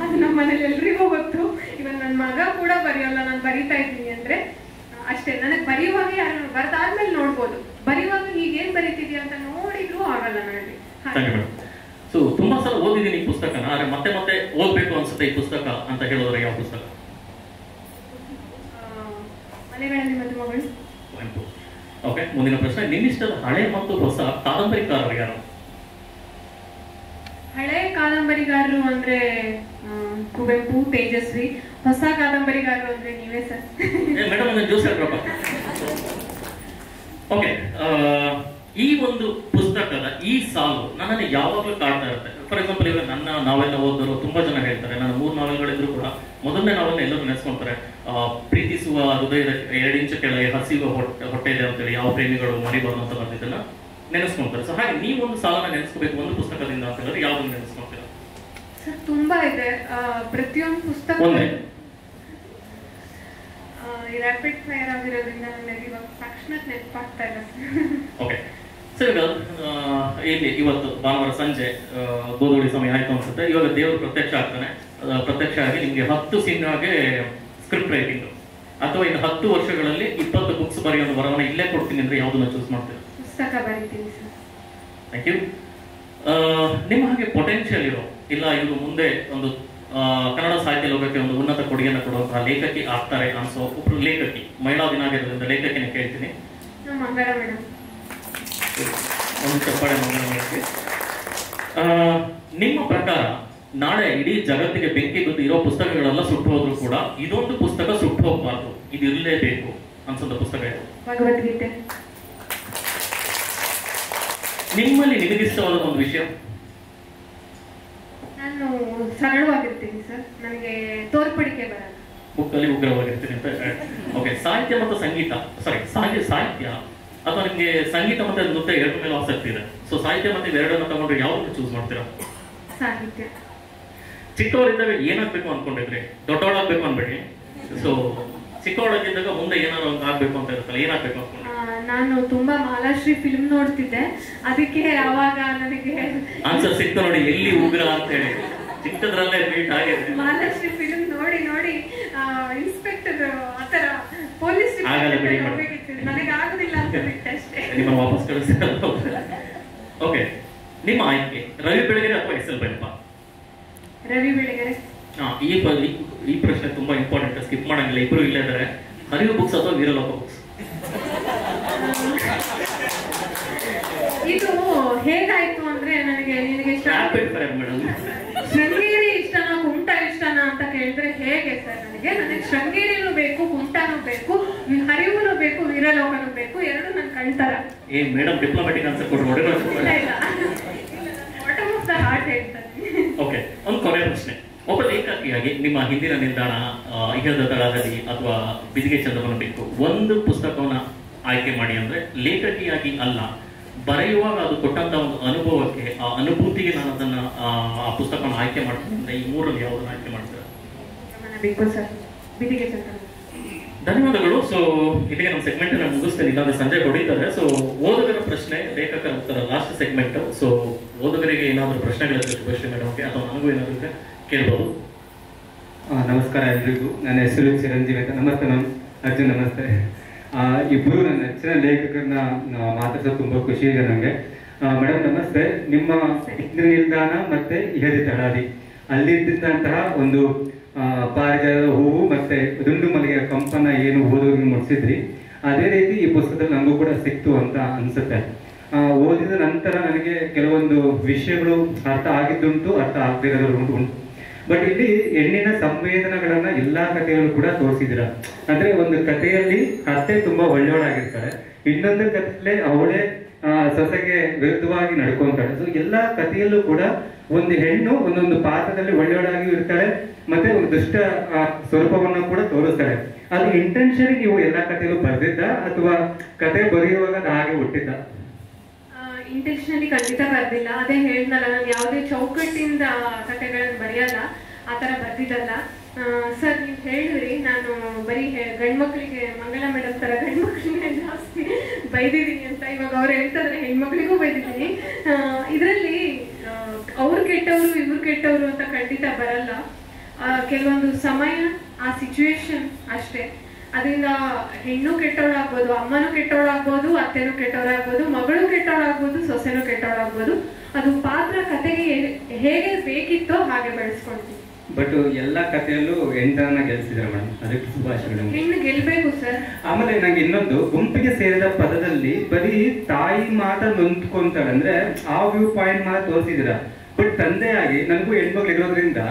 ಅದು ನಮ್ಮ ಮನೇಲಿ ಎಲ್ರಿಗೂ ಗೊತ್ತು. ಇವಾಗ ನನ್ನ ಮಗ ಕೂಡ ಬರೆಯೋಲ್ಲ ನಾನು ಬರಿತಾ ಇದ್ದೀನಿ ಅಂದ್ರೆ. ಅಷ್ಟೇ, ನನಗೆ ಬರೆಯುವಾಗ ಯಾರು ಬರ್ದಾದ್ಮೇಲೆ ನೋಡ್ಬೋದು. ಬರೆಯುವಾಗ ಹೀಗೇನ್ ಬರೀತಿದ್ಯಾ ಅಂತ ನೋಡಿದ್ರು ಆಗಲ್ಲ ನನಗೆ. ಸೊ ತುಂಬಾ ಸಲ ಓದಿದ್ದೀನಿ ಈ ಪುಸ್ತಕನ, ಆದ್ರೆ ಮತ್ತೆ ಮತ್ತೆ ಓದ್ಬೇಕು ಅನ್ಸುತ್ತೆ ಈ ಪುಸ್ತಕ ಅಂತ ಹೇಳಿದ್ರೆ ಯಾವ ಪುಸ್ತಕ? ಮಲೆಗಳಲ್ಲಿ ಮದುಮಗಳು. ಓಕೆ, ಮುಂದಿನ ಪ್ರಶ್ನೆ, ನಿಮ್ಮಿಷ್ಟದ ಹಳೆ ಮತ್ತು ಹೊಸ ಕಾದಂಬರಿಕಾರರು ಯಾರು? ಹಳೆ ಕಾದಂಬರಿಗಾರರು ಅಂದ್ರೆ ಕುವೆಂಪು, ತೇಜಸ್ವಿ. ಹೊಸ ಕಾದಂಬರಿಗಾರರು ಅಂದ್ರೆ ನೀವೇ ಸರ್. ಮೇಡಮ್ ಒಂದು ಜ್ಯೂಸ್ ಹೇಳ್ರಪ್ಪ. ಓಕೆ, ಈ ಒಂದು ಪುಸ್ತಕದ ಈ ಸಾಲು ನನ್ನನ್ನು ಯಾವಾಗಲೂ ಕಾಡ್ತಾ ಇರುತ್ತೆ. ಫಾರ್ ಎಕ್ಸಾಂಪಲ್ ಇವಾಗ ನನ್ನ ನಾವೆಲ್ಲ ಓದೋರು ತುಂಬಾ ಜನ ಹೇಳ್ತಾರೆ, ನನ್ನ 3 ನಾವೆಲ್ಗಳಿದ್ರು ಕೂಡ ಮೊದಲನೇ ನಾವೆಲ್ಲ ಎಲ್ಲರೂ ನೆನೆಸ್ಕೊಂತಾರೆ. ಪ್ರೀತಿಸುವ ಹೃದಯದ 2 ಇಂಚು ಕೆಳಗೆ ಹಸಿಯುವ ಹೊಟ್ಟೆ ಇದೆ ಅಂತೇಳಿ ಯಾವ ಪ್ರೇಮಿಗಳು ಮರಿಬಾರ್ದು ಅಂತ ಬರ್ತಿದ್ದನ್ನ ನೆನೆಸ್ಕೊಂತಾರೆ. ಸೊ ಹಾಗೆ ನೀವು ಒಂದು ಸಾಲನ ನೆನೆಸ್ಕೋಬೇಕು ಒಂದು ಪುಸ್ತಕದಿಂದ ಅಂತ ಹೇಳಿದ್ರೆ ಯಾವ್ದನ್ನ ನೆನೆಸ್ಕೊಂತೀರಾ? ಸರ್ ತುಂಬಾ ಇದೆ. ಪ್ರತಿಯೊಂದು ಪುಸ್ತಕ ರ್ಯಾಪಿಡ್ ಫೈರ್ ಆಗಿರೋದ್ರಿಂದ ನನಗೆ ಇವಾಗ ತಕ್ಷಣ ನೆನಪಾಗ್ತಾ ಇಲ್ಲ. ಓಕೆ, ಸರ್ ಇಲ್ಲಿ ಇವತ್ತು ಭಾನುವಾರ ಸಂಜೆ ಗೋಧೂಳಿ ಸಮಯ ಆಯ್ತು ಅನ್ಸುತ್ತೆ. ಇವಾಗ ದೇವರು ಪ್ರತ್ಯಕ್ಷ ಆಗ್ತಾನೆ. ಪ್ರತ್ಯಕ್ಷ ಆಗಿ ನಿಮ್ಗೆ 10 ಸಿನಿಮಾಗೆ ಸ್ಕ್ರಿಪ್ಟ್ ರೈಟಿಂಗ್ ಅಥವಾ ಇನ್ನು 10 ವರ್ಷಗಳಲ್ಲಿ 20 ಬುಕ್ಸ್ ಬರೆಯೋ ವರವನ್ನ ಇಲ್ಲೇ ಕೊಡ್ತೀನಿ ಅಂದ್ರೆ ಯಾವ್ದನ್ನ ಚೂಸ್ ಮಾಡ್ತೀರಾ? ಪುಸ್ತಕ ಬರೀತೀನಿ ಸರ್. Thank you. ನಿಮ್ಮ ಹಾಗೆ ಪೊಟೆನ್ಷಿಯಲ್ ಇರೋ, ಇಲ್ಲ ಇವರು ಮುಂದೆ ಒಂದು ಕನ್ನಡ ಸಾಹಿತ್ಯ ಲೋಕಕ್ಕೆ ಒಂದು ಉನ್ನತ ಕೊಡುಗೆಯನ್ನು ಕೊಡುವಂತಹ ಲೇಖಕಿ ಆಗ್ತಾರೆ ಅನ್ಸೋ ಒಬ್ರು ಲೇಖಕಿ, ಮಹಿಳಾ ದಿನ ಆಗಿರೋದ್ರಿಂದ ಲೇಖಕಿನ ಕೇಳ್ತೀನಿ. ಮಂಗಳ ಮೇಡಮ್. ಒಂದು ಚಪ್ಪಾಳೆ ಮಂಗಳ ಮೇಡಮ್ಗೆ. ನಿಮ್ಮ ಪ್ರಕಾರ ನಾಳೆ ಇಡೀ ಜಗತ್ತಿಗೆ ಬೆಂಕಿ ಬಿದ್ದು ಇರೋ ಪುಸ್ತಕಗಳೆಲ್ಲ ಸುಟ್ಟು ಹೋದ್ರು ಕೂಡ ಇದೊಂದು ಪುಸ್ತಕ ಸುಟ್ಟು ಹೋಗ್ಬಾರ್ದು, ಇದು ಇರಲೇಬೇಕು ಅನ್ಸೋ ಪುಸ್ತಕ ಇದು? ಭಗವದ್ಗೀತೆ. ನಿಮ್ಮಲ್ಲಿ ನಿಮಗಿಷ್ಟವಾದ ಒಂದು ವಿಷಯ? ನಾನು ಸರಳವಾಗಿರ್ತೀನಿ ಸರ್, ನನಗೆ ತೋರ್ಪಡಿಕೆ ಬರಲ್ಲ. ಬುಕ್ಕಲ್ಲಿ ಉಗ್ರವಾಗಿರ್ತೀನಿ ಅಂತ. ಓಕೆ, ಸಾಹಿತ್ಯ ಮತ್ತು ಸಂಗೀತ, ಸಾಹಿತ್ಯ ಅಥವಾ ನಿಮ್ಗೆ ಸಂಗೀತ ಮತ್ತೆ ನೃತ್ಯ ಎರಡರ ಮೇಲೆ ಆಸಕ್ತಿ ಇದೆ. ಸೊ ಸಾಹಿತ್ಯ ಮತ್ತೆ ಇವೆರಡನ್ನ ತಗೊಂಡ್ರೆ ಯಾವ್ದನ್ನ ಚೂಸ್ ಮಾಡ್ತೀರಾ? ಸಾಹಿತ್ಯ. ಚಿಕ್ಕವರಿದ್ದಾಗ ಏನಾಗ್ಬೇಕು ಅನ್ಕೊಂಡಿದ್ರಿ? ದೊಡ್ಡವಳಾಗ್ಬೇಕು ಅನ್ಬೇಡಿ. ಸೊ ಚಿಕ್ಕವಳಾಗಿದ್ದಾಗ ಮುಂದೆ ಏನಾದ್ರು ಒಂದು ಆಗ್ಬೇಕು ಅಂತ ಇರುತ್ತಲ್ಲ, ಏನಾಗ್ಬೇಕು ಅನ್ಕೊಂಡ್ರಿ? ನಾನು ತುಂಬಾ ಮಾಲಾಶ್ರೀ ಫಿಲ್ಮ್ ನೋಡ್ತಿದ್ದೆ, ಅದಕ್ಕೆ ಅವಾಗ ನನಗೆ ಆನ್ಸರ್ ಸಿಕ್ತು ನೋಡಿ, ಎಲ್ಲಿ ಉಗ್ರ ಅಂತ ಹೇಳಿ ಚಿಕ್ಕದ್ರಲ್ಲೇ ಮೀಟ್ ಆಗಿದೆ. ಮಾಲಾಶ್ರೀ ಫಿಲ್ಮ್ ನೋಡಿ ಇನ್ಸ್ಪೆಕ್ಟರ್ ಆತರ ಪೊಲೀಸ್ ನನಗೆ ಆಗುದಿಲ್ಲ ಅಂತ ಬಿಟ್ಟೆ ಅಷ್ಟೇ. ನಿಮ್ಮ ವಾಪಸ್ ಕಳಿಸ್ತಾರೆ. ಓಕೆ, ನಿಮ್ಮ ಆಯ್ಕೆ ರವಿ ಬೆಳಗೆರೆ ಅಥವಾ ಎಸ್ ಎಲ್ ಭೈರಪ್ಪ? ರವಿ ಬೆಳಗೆರೆ. ಈ ಪ್ರಶ್ನೆ ತುಂಬಾ ಇಂಪಾರ್ಟೆಂಟ್, ಸ್ಕಿಪ್ ಮಾಡಂಗಿಲ್ಲ. ಇಬ್ರು ಇಲ್ಲೇ ಇದ್ದಾರೆ. ಹರಿವು ಬುಕ್ಸ್ ಅಥವಾ ವೀರಲೋಕ ಬುಕ್ಸ್? ಇದು ಹೇಗಾಯ್ತು ಅಂದ್ರೆ ನನಗೆ ನಿನಗೆ ಶೃಂಗೇರಿ ಇಷ್ಟನಾ ಕುಂಟ ಇಷ್ಟನಾ ಅಂತ ಕೇಳಿದ್ರೆ ಹೇಗೆ ಸರ್? ನನಗೆ ಶೃಂಗೇರಿನೂ ಬೇಕು, ಕುಂಟನೂ ಬೇಕು, ಹರಿವುನೂ ಬೇಕು, ಇಂದ್ರಲೋಕನೂ ಬೇಕು, ಎರಡು ನನ್ನ ಕಳ್ತಾರ. ಏನ್ ಮೇಡಮ್ ಡಿಪ್ಲೊಮ್ಯಾಟಿಕ್ ಆನ್ಸರ್ ಕೊಟ್ಟು ನೋಡಿ. ಬಾಟಮ್ ಆಫ್ ದ ಹಾರ್ಟ್ ಹೇಳ್ತಾರೆ. ಓಕೆ, ಒಂದು ಕೊನೆಯ ಪ್ರಶ್ನೆ. ಒಬ್ಬ ಲೇಖಕಿಯಾಗಿ ನಿಮ್ಮ ಹಿಂದಿನ ನಿಲ್ದಾಣ, ಇಹದ ತಳಹದಿ ಅಥವಾ ಬಿದಿಗೆ ಚಂದ್ರಮನ ಬೆಕ್ಕು ಒಂದು ಪುಸ್ತಕವನ್ನ ಆಯ್ಕೆ ಮಾಡಿ ಅಂದ್ರೆ, ಲೇಖಕಿಯಾಗಿ ಅಲ್ಲ, ಬರೆಯುವಾಗ ಅದು ಕೊಟ್ಟಂತ ಒಂದು ಅನುಭವಕ್ಕೆ, ಆ ಅನುಭೂತಿಗೆ ನಾನು ಅದನ್ನ ಆ ಪುಸ್ತಕವನ್ನು ಆಯ್ಕೆ ಮಾಡ್ತೀನಿ ಅಂದ್ರೆ ಈ ಮೂರಲ್ಲಿ ಯಾವುದನ್ನ ಆಯ್ಕೆ ಮಾಡ್ತೀರಾ? ಧನ್ಯವಾದಗಳು. ಸೊ ಇಲ್ಲಿಗೆ ನಮ್ಮ ಸೆಗ್ಮೆಂಟ್ ನಾನು ಮುಗಿಸ್ತೇನೆ, ಇಲ್ಲಾಂದ್ರೆ ಸಂಜೆ ಹೊಡಿತಾರೆ. ಸೊ ಓದುಗರ ಪ್ರಶ್ನೆ, ಲೇಖಕರ ಉತ್ತರ, ಲಾಸ್ಟ್ ಸೆಗ್ಮೆಂಟ್. ಸೊ ಓದುಗರಿಗೆ ಏನಾದರೂ ಪ್ರಶ್ನೆಗಳಿದ್ರೆ ಶುಭಶ್ರೀ ಮೇಡಮ್ಗೆ ಅಥವಾ ನನಗೂ ಏನಾದರೂ ಕೇಳ್ಬೋದು. ನಮಸ್ಕಾರ ಎಲ್ರಿಗೂ. ನನ್ನ ಹೆಸರು ಚಿರಂಜೀವಿ ಅಂತ. ನಮಸ್ತೆ ಮ್ಯಾಮ್. ಅರ್ಜುನ್ ನಮಸ್ತೆ. ಇಬ್ಬರು ನನ್ನ ನೆಚ್ಚಿನ ಲೇಖಕರನ್ನ ಮಾತಾಡ್ಸೋದು ತುಂಬ ಖುಷಿ ಇದೆ ನನಗೆ. ಮೇಡಮ್ ನಮಸ್ತೆ. ನಿಮ್ಮ ಹಿಂದಿನ ನಿಲ್ದಾಣ ಮತ್ತೆ ಇಹದ ತಳಹದಿ ಅಲ್ಲಿದ್ದಂತಹ ಒಂದು ಪಾರಿಜಾತದ ಹೂವು ಮತ್ತೆ ದುಂಡು ಮಲ್ಲಿಗೆಯ ಕಂಪನ ಏನು ಓದೋರಿಗೆ ಮುಟ್ಟಿಸಿದ್ರಿ, ಅದೇ ರೀತಿ ಈ ಪುಸ್ತಕದಲ್ಲಿ ನನಗೂ ಕೂಡ ಸಿಕ್ತು ಅಂತ ಅನ್ಸುತ್ತೆ. ಓದಿದ ನಂತರ ನನಗೆ ಕೆಲವೊಂದು ವಿಷಯಗಳು ಅರ್ಥ ಆಗಿದ್ದುಂಟು, ಅರ್ಥ ಆಗದಿರೋದು ಉಂಟು. ಬಟ್ ಇಲ್ಲಿ ಹೆಣ್ಣಿನ ಸಂವೇದನೆಗಳನ್ನ ಎಲ್ಲಾ ಕಥೆಗಳು ಕೂಡ ತೋರಿಸಿದಿರ. ಅಂದ್ರೆ ಒಂದು ಕಥೆಯಲ್ಲಿ ಅತ್ತೆ ತುಂಬಾ ಒಳ್ಳೆಯವಳಾಗಿರ್ತಾಳೆ, ಇನ್ನೊಂದು ಕಥೆಯಲ್ಲೇ ಅವಳೇ ಸೊಸೆಗೆ ವಿರುದ್ಧವಾಗಿ ನಡ್ಕೊಂತಾಳೆ. ಸೊ ಎಲ್ಲಾ ಕಥೆಯಲ್ಲೂ ಕೂಡ ಒಂದು ಹೆಣ್ಣು ಒಂದೊಂದು ಪಾತ್ರದಲ್ಲಿ ಒಳ್ಳೆಯವಳಾಗಿ ಇರ್ತಾಳೆ, ಮತ್ತೆ ಒಂದು ದುಷ್ಟ ಸ್ವರೂಪವನ್ನು ಕೂಡ ತೋರಿಸ್ತಾಳೆ. ಅದು ಇಂಟೆನ್ಷನ್ ನೀವು ಎಲ್ಲಾ ಕಥೆಯಲ್ಲೂ ಬರ್ದಿದ್ದ ಅಥವಾ ಕತೆ ಬರೆಯುವಾಗ ಅದು ಹಾಗೆ ಹುಟ್ಟಿದ್ದ? ಇಂಟೆನ್ಷನಲಿ ಖಂಡಿತ ಬರ್ದಿಲ್ಲ. ಅದೇ ಹೇಳಿದ್ನಲ್ಲ, ನಾನು ಯಾವುದೇ ಚೌಕಟ್ಟಿಂದ ಕಥೆಗಳನ್ನು ಬರೆಯಲ್ಲ, ಆ ಥರ ಬರ್ದಿದ್ದಲ್ಲ. ಸರ್ ನೀವು ಹೇಳಿದ್ರಿ ನಾನು ಬರೀ ಗಂಡ್ಮಕ್ಳಿಗೆ ಮಂಗಳ ಮೇಡಮ್ ಥರ ಗಂಡ್ಮಕ್ಳಿಗೆ ಜಾಸ್ತಿ ಬೈದಿದ್ದೀನಿ ಅಂತ. ಇವಾಗ ಅವ್ರು ಹೇಳ್ತಾರೆ ಹೆಣ್ಮಕ್ಳಿಗೂ ಬೈದಿದ್ದೀನಿ. ಇದರಲ್ಲಿ ಅವ್ರು ಕೆಟ್ಟವರು ಇವ್ರು ಕೆಟ್ಟವರು ಅಂತ ಖಂಡಿತ ಬರಲ್ಲ. ಕೆಲವೊಂದು ಸಮಯ, ಆ ಸಿಚುವೇಶನ್ ಅಷ್ಟೇ. ಅದರಿಂದ ಹೆಣ್ಣು ಕೆಟ್ಟವಳಾಗ್ಬೋದು, ಅಮ್ಮನೂ ಕೆಟ್ಟವಳಾಗ್ಬೋದು, ಅತ್ತೆನೂ ಕೆಟ್ಟವರಾಗ್ಬೋದು, ಮಗಳು ಕೆಟ್ಟವಳಾಗ್ಬೋದು, ಸೊಸೆನೂ ಕೆಟ್ಟವಳಾಗ್ಬೋದು. ಅದು ಪಾತ್ರ ಕತೆಗೆ ಹೇಗೆ ಬೇಕಿತ್ತೋ ಹಾಗೆ ಬೆಳೆಸ್ಕೊಳ್ತೀವಿ. ಬಟ್ ಎಲ್ಲ ಕಥೆಯಲ್ಲೂ ಹೆಣ್ಣನ್ನ ಗೆಲ್ಸಿದ್ರೆ ಮೇಡಮ್, ಅದಕ್ಕೆ ಶುಭಾಶಯಗಳು. ಹೆಣ್ಣು ಗೆಲ್ಬೇಕು ಸರ್. ಆಮೇಲೆ ನಂಗೆ ಇನ್ನೊಂದು, ಗುಂಪಿಗೆ ಸೇರಿದ ಪದದಲ್ಲಿ ಬರೀ ತಾಯಿ ಮಾತ್ರ ನೊಂದ್ಕೊಂತಾಳೆ, ಅಂದ್ರೆ ಆ ವ್ಯೂ ಪಾಯಿಂಟ್ ಮಾತ್ರ ತೋರಿಸಿದಿರ. ಬಟ್ ತಂದೆಯಾಗಿ ನನಗೂ ಹೆಣ್ಮಕ್ಳು ಇರೋದ್ರಿಂದ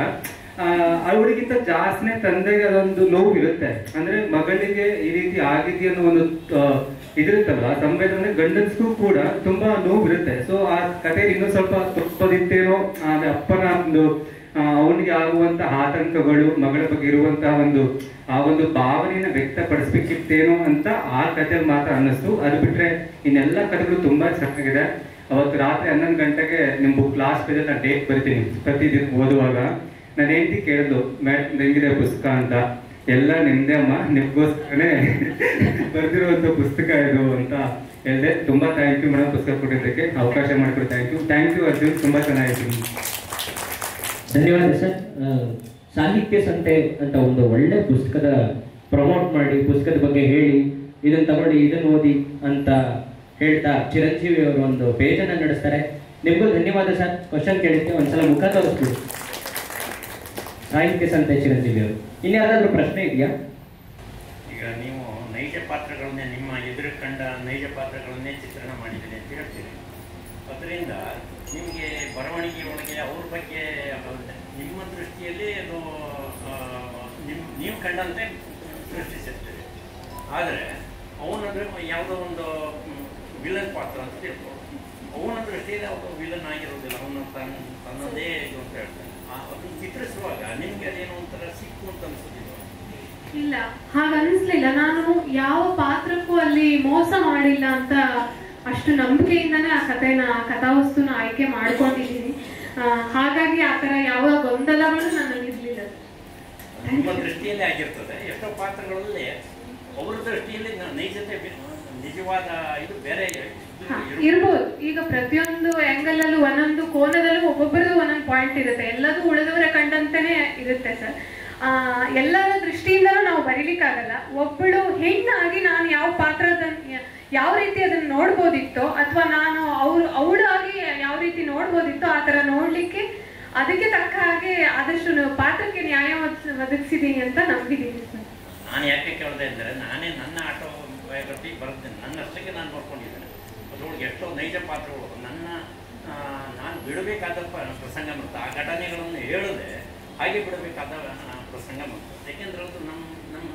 ಅವಳಿಗಿಂತ ಜಾಸ್ತಿನೇ ತಂದೆಗೆ ಅದೊಂದು ನೋವು ಇರುತ್ತೆ. ಅಂದ್ರೆ ಮಗಳಿಗೆ ಈ ರೀತಿ ಆಗಿದೆಯೋ ಅನ್ನೋ ಒಂದು ಇದಿರುತ್ತಲ್ಲ ಸಂವೇದನೆ, ಗಂಡನ್ಸ್ಗೂ ಕೂಡ ತುಂಬಾ ನೋವು ಇರುತ್ತೆ. ಸೊ ಆ ಕಥೆಯಲ್ಲಿ ಇನ್ನೂ ಸ್ವಲ್ಪ ತಪ್ಪದಿತ್ತೇನೋ, ಅಪ್ಪನ ಒಂದು ಅವನಿಗೆ ಆಗುವಂತ ಆತಂಕಗಳು, ಮಗಳ ಬಗ್ಗೆ ಇರುವಂತಹ ಆ ಒಂದು ಭಾವನೆಯನ್ನ ವ್ಯಕ್ತಪಡಿಸ್ಬೇಕಿತ್ತೇನೋ ಅಂತ ಆ ಕಥೆಯಲ್ಲಿ ಮಾತ್ರ ಅನ್ನಿಸ್ತು. ಅದು ಬಿಟ್ರೆ ಇನ್ನೆಲ್ಲ ಕಥೆಗಳು ತುಂಬಾ ಚೆನ್ನಾಗಿದೆ. ಅವತ್ತು ರಾತ್ರಿ 11 ಗಂಟೆಗೆ ನಿಮ್ ಬುಕ್ ಲಾಸ್ಟ್ ಪೇಜ್ ನಾನು ಡೇಟ್ ಬರಿತೀನಿ ಪ್ರತಿದಿನ ಓದುವಾಗ. ನಾನು ಹೆಂಡತಿ ಕೇಳಿದ್ಲು, ಮೇಡಮ್ ಹೆಂಗಿದೆ ಪುಸ್ತಕ ಅಂತ. ಎಲ್ಲ ನಿಮ್ದೇ ಅಮ್ಮ, ನಿಮ್ಗೋಸ್ಕರನೇ ಬರ್ದಿರುವಂತ ಪುಸ್ತಕ ಇದು ಅಂತ ಹೇಳಿದೆ. ತುಂಬಾ ಥ್ಯಾಂಕ್ ಯು ಮೇಡಮ್, ಪುಸ್ತಕ ಕೊಟ್ಟಿದ್ದಕ್ಕೆ ಅವಕಾಶ ಮಾಡಿಕೊಡಿ. ಥ್ಯಾಂಕ್ ಯು ಅರ್ಜುನ್, ತುಂಬಾ ಚೆನ್ನಾಗಿತ್ತು. ಧನ್ಯವಾದ ಸರ್. ಸಾಹಿತ್ಯ ಸಂತೆ ಅಂತ ಒಂದು ಒಳ್ಳೆ ಪುಸ್ತಕದ ಪ್ರಮೋಟ್ ಮಾಡಿ, ಪುಸ್ತಕದ ಬಗ್ಗೆ ಹೇಳಿ, ಇದನ್ನ ತಗೊಳ್ಳಿ, ಇದನ್ನ ಓದಿ ಅಂತ ಹೇಳ್ತಾ ಚಿರಂಜೀವಿ ಅವರು ಒಂದು ಪೇಜನ್ನು ನಡೆಸ್ತಾರೆ. ನಿಮಗೂ ಧನ್ಯವಾದ ಸರ್. ಕ್ವಶನ್ ಕೇಳಿದ್ದೆ, ಒಂದ್ಸಲ ಮುಖ ತೋರಿಸ್ಬಿಡಿ. ಸಾಹಿತ್ಯ ಸಂತೆ ಚಿರಂಜೀವಿ ಅವರು, ಇನ್ಯಾರಾದ್ರೂ ಪ್ರಶ್ನೆ ಇದೆಯಾ? ಈಗ ನೀವು ನೈಜ ಪಾತ್ರಗಳನ್ನೇ, ನಿಮ್ಮ ಎದುರು ಕಂಡ ನೈಜ ಪಾತ್ರಗಳನ್ನೇ ಚಿತ್ರಣ ಮಾಡಿದ್ದೀನಿ ಅಂತ ಹೇಳ್ತೀರಿ. ಅದರಿಂದ ನಿಮಗೆ ಬರವಣಿಗೆ ಒಳಗೆ ಅವ್ರ ಬಗ್ಗೆ ನಿಮ್ಮ ದೃಷ್ಟಿಯಲ್ಲಿ ಅದು ನೀವು ಕಂಡಂತೆ ಸೃಷ್ಟಿಸಿರ್ತೀರಿ. ಆದರೆ ಅವನಂದ್ರೆ ಯಾವುದೋ ಒಂದು ವಿಲನ್ ಪಾತ್ರ ಅಂತ ತಿಳ್ಕೊಂಡು, ಅವನ ದೃಷ್ಟಿಯಲ್ಲಿ ಅವರು ವಿಲನ್ ಆಗಿರೋದಿಲ್ಲ, ಅವನು ತನ್ನದೇ ಇದು ಅಂತ ಹೇಳ್ತಾನೆ. ಅದನ್ನು ಚಿತ್ರಿಸುವಾಗ ನಿಮ್ಗೆ ಅದೇನೋ ಒಂಥರ ಸಿಕ್ಕು ಅಂತ ಅನ್ಸೋದಿಲ್ಲ? ಇಲ್ಲ, ಹಾಗನ್ನಿಸ್ಲಿಲ್ಲ. ನಾನು ಯಾವ ಪಾತ್ರಕ್ಕೂ ಅಲ್ಲಿ ಮೋಸ ಮಾಡಿಲ್ಲ ಅಂತ ಅಷ್ಟು ನಂಬಿಕೆಯಿಂದಾನೇ ಆ ಕಥಾವಸ್ತುನ ಆಯ್ಕೆ ಮಾಡ್ಕೊಂಡಿದ್ದೀನಿ. ಹಾಗಾಗಿ ಆತರ ಯಾವ ಗೊಂದಲಗಳು ನನಗಿರ್ಲಿಲ್ಲ. ನಿಮ್ಮ ದೃಷ್ಟಿಯಲ್ಲಿ ಆಗಿರ್ತದೆ. ಎಷ್ಟೋ ಪಾತ್ರಗಳಲ್ಲಿ ಅವರ ದೃಷ್ಟಿಯಲ್ಲಿ ನೈಜತೆ, ನಿಜವಾದ ಇದು ಬೇರೆ ಇರ್ಬೋದು. ಈಗ ಪ್ರತಿಯೊಂದು ಆಂಗಲ್ ಅಲ್ಲೂ ಒಂದೊಂದು ಕೋನದಲ್ಲೂ ಒಬ್ಬೊಬ್ಬರದು ಒಂದೊಂದು ಪಾಯಿಂಟ್ ಇರುತ್ತೆ. ಎಲ್ಲದೂ ಉಳಿದವರ ಕಂಡಂತೆನೆ ಇರುತ್ತೆ ಸರ್. ಎಲ್ಲರ ದೃಷ್ಟಿಯಿಂದಲೂ ನಾವು ಬರೀಲಿಕ್ಕಾಗಲ್ಲ. ಒಬ್ಬಳು ಹೆಣ್ಣಾಗಿ ನಾನು ಯಾವ ರೀತಿ ಅದನ್ನ ನೋಡ್ಬೋದಿತ್ತೋ, ಅಥವಾ ನಾನು ಅವಳಾಗಿ ಯಾವ ರೀತಿ ನೋಡ್ಬೋದಿತ್ತೋ ಆ ತರ ನೋಡ್ಲಿಕ್ಕೆ, ಅದಕ್ಕೆ ತಕ್ಕ ಹಾಗೆ ಆದಷ್ಟು ಪಾತ್ರಕ್ಕೆ ನ್ಯಾಯ ಒದಗಿಸಿದೀನಿ ಅಂತ ನಂಬಿದ್ದೀನಿ ಸರ್. ನಾನು ಯಾಕೆ ಕೇಳಿದೆ ಅಂದರೆ, ನಾನೇ ನನ್ನ ಆಟೋ ಬಯೋಗ್ರಫಿ ಬರೆದಿದ್ದೇನೆ, ನನ್ನಷ್ಟಕ್ಕೆ ನಾನು ನೋಡ್ಕೊಂಡಿದ್ದೇನೆ. ಅದ್ರೊಳಗೆ ಎಷ್ಟೋ ನೈಜ ಪಾತ್ರಗಳು ನಾನು ಬಿಡಬೇಕಾದ ಪ್ರಸಂಗ ಮತ್ತು ಆ ಘಟನೆಗಳನ್ನು ಹೇಳದೆ ಹಾಗೆ ಬಿಡಬೇಕಾದ ಪ್ರಸಂಗ ಮತ್ತು ಯಾಕೆಂದ್ರೆ ಅದು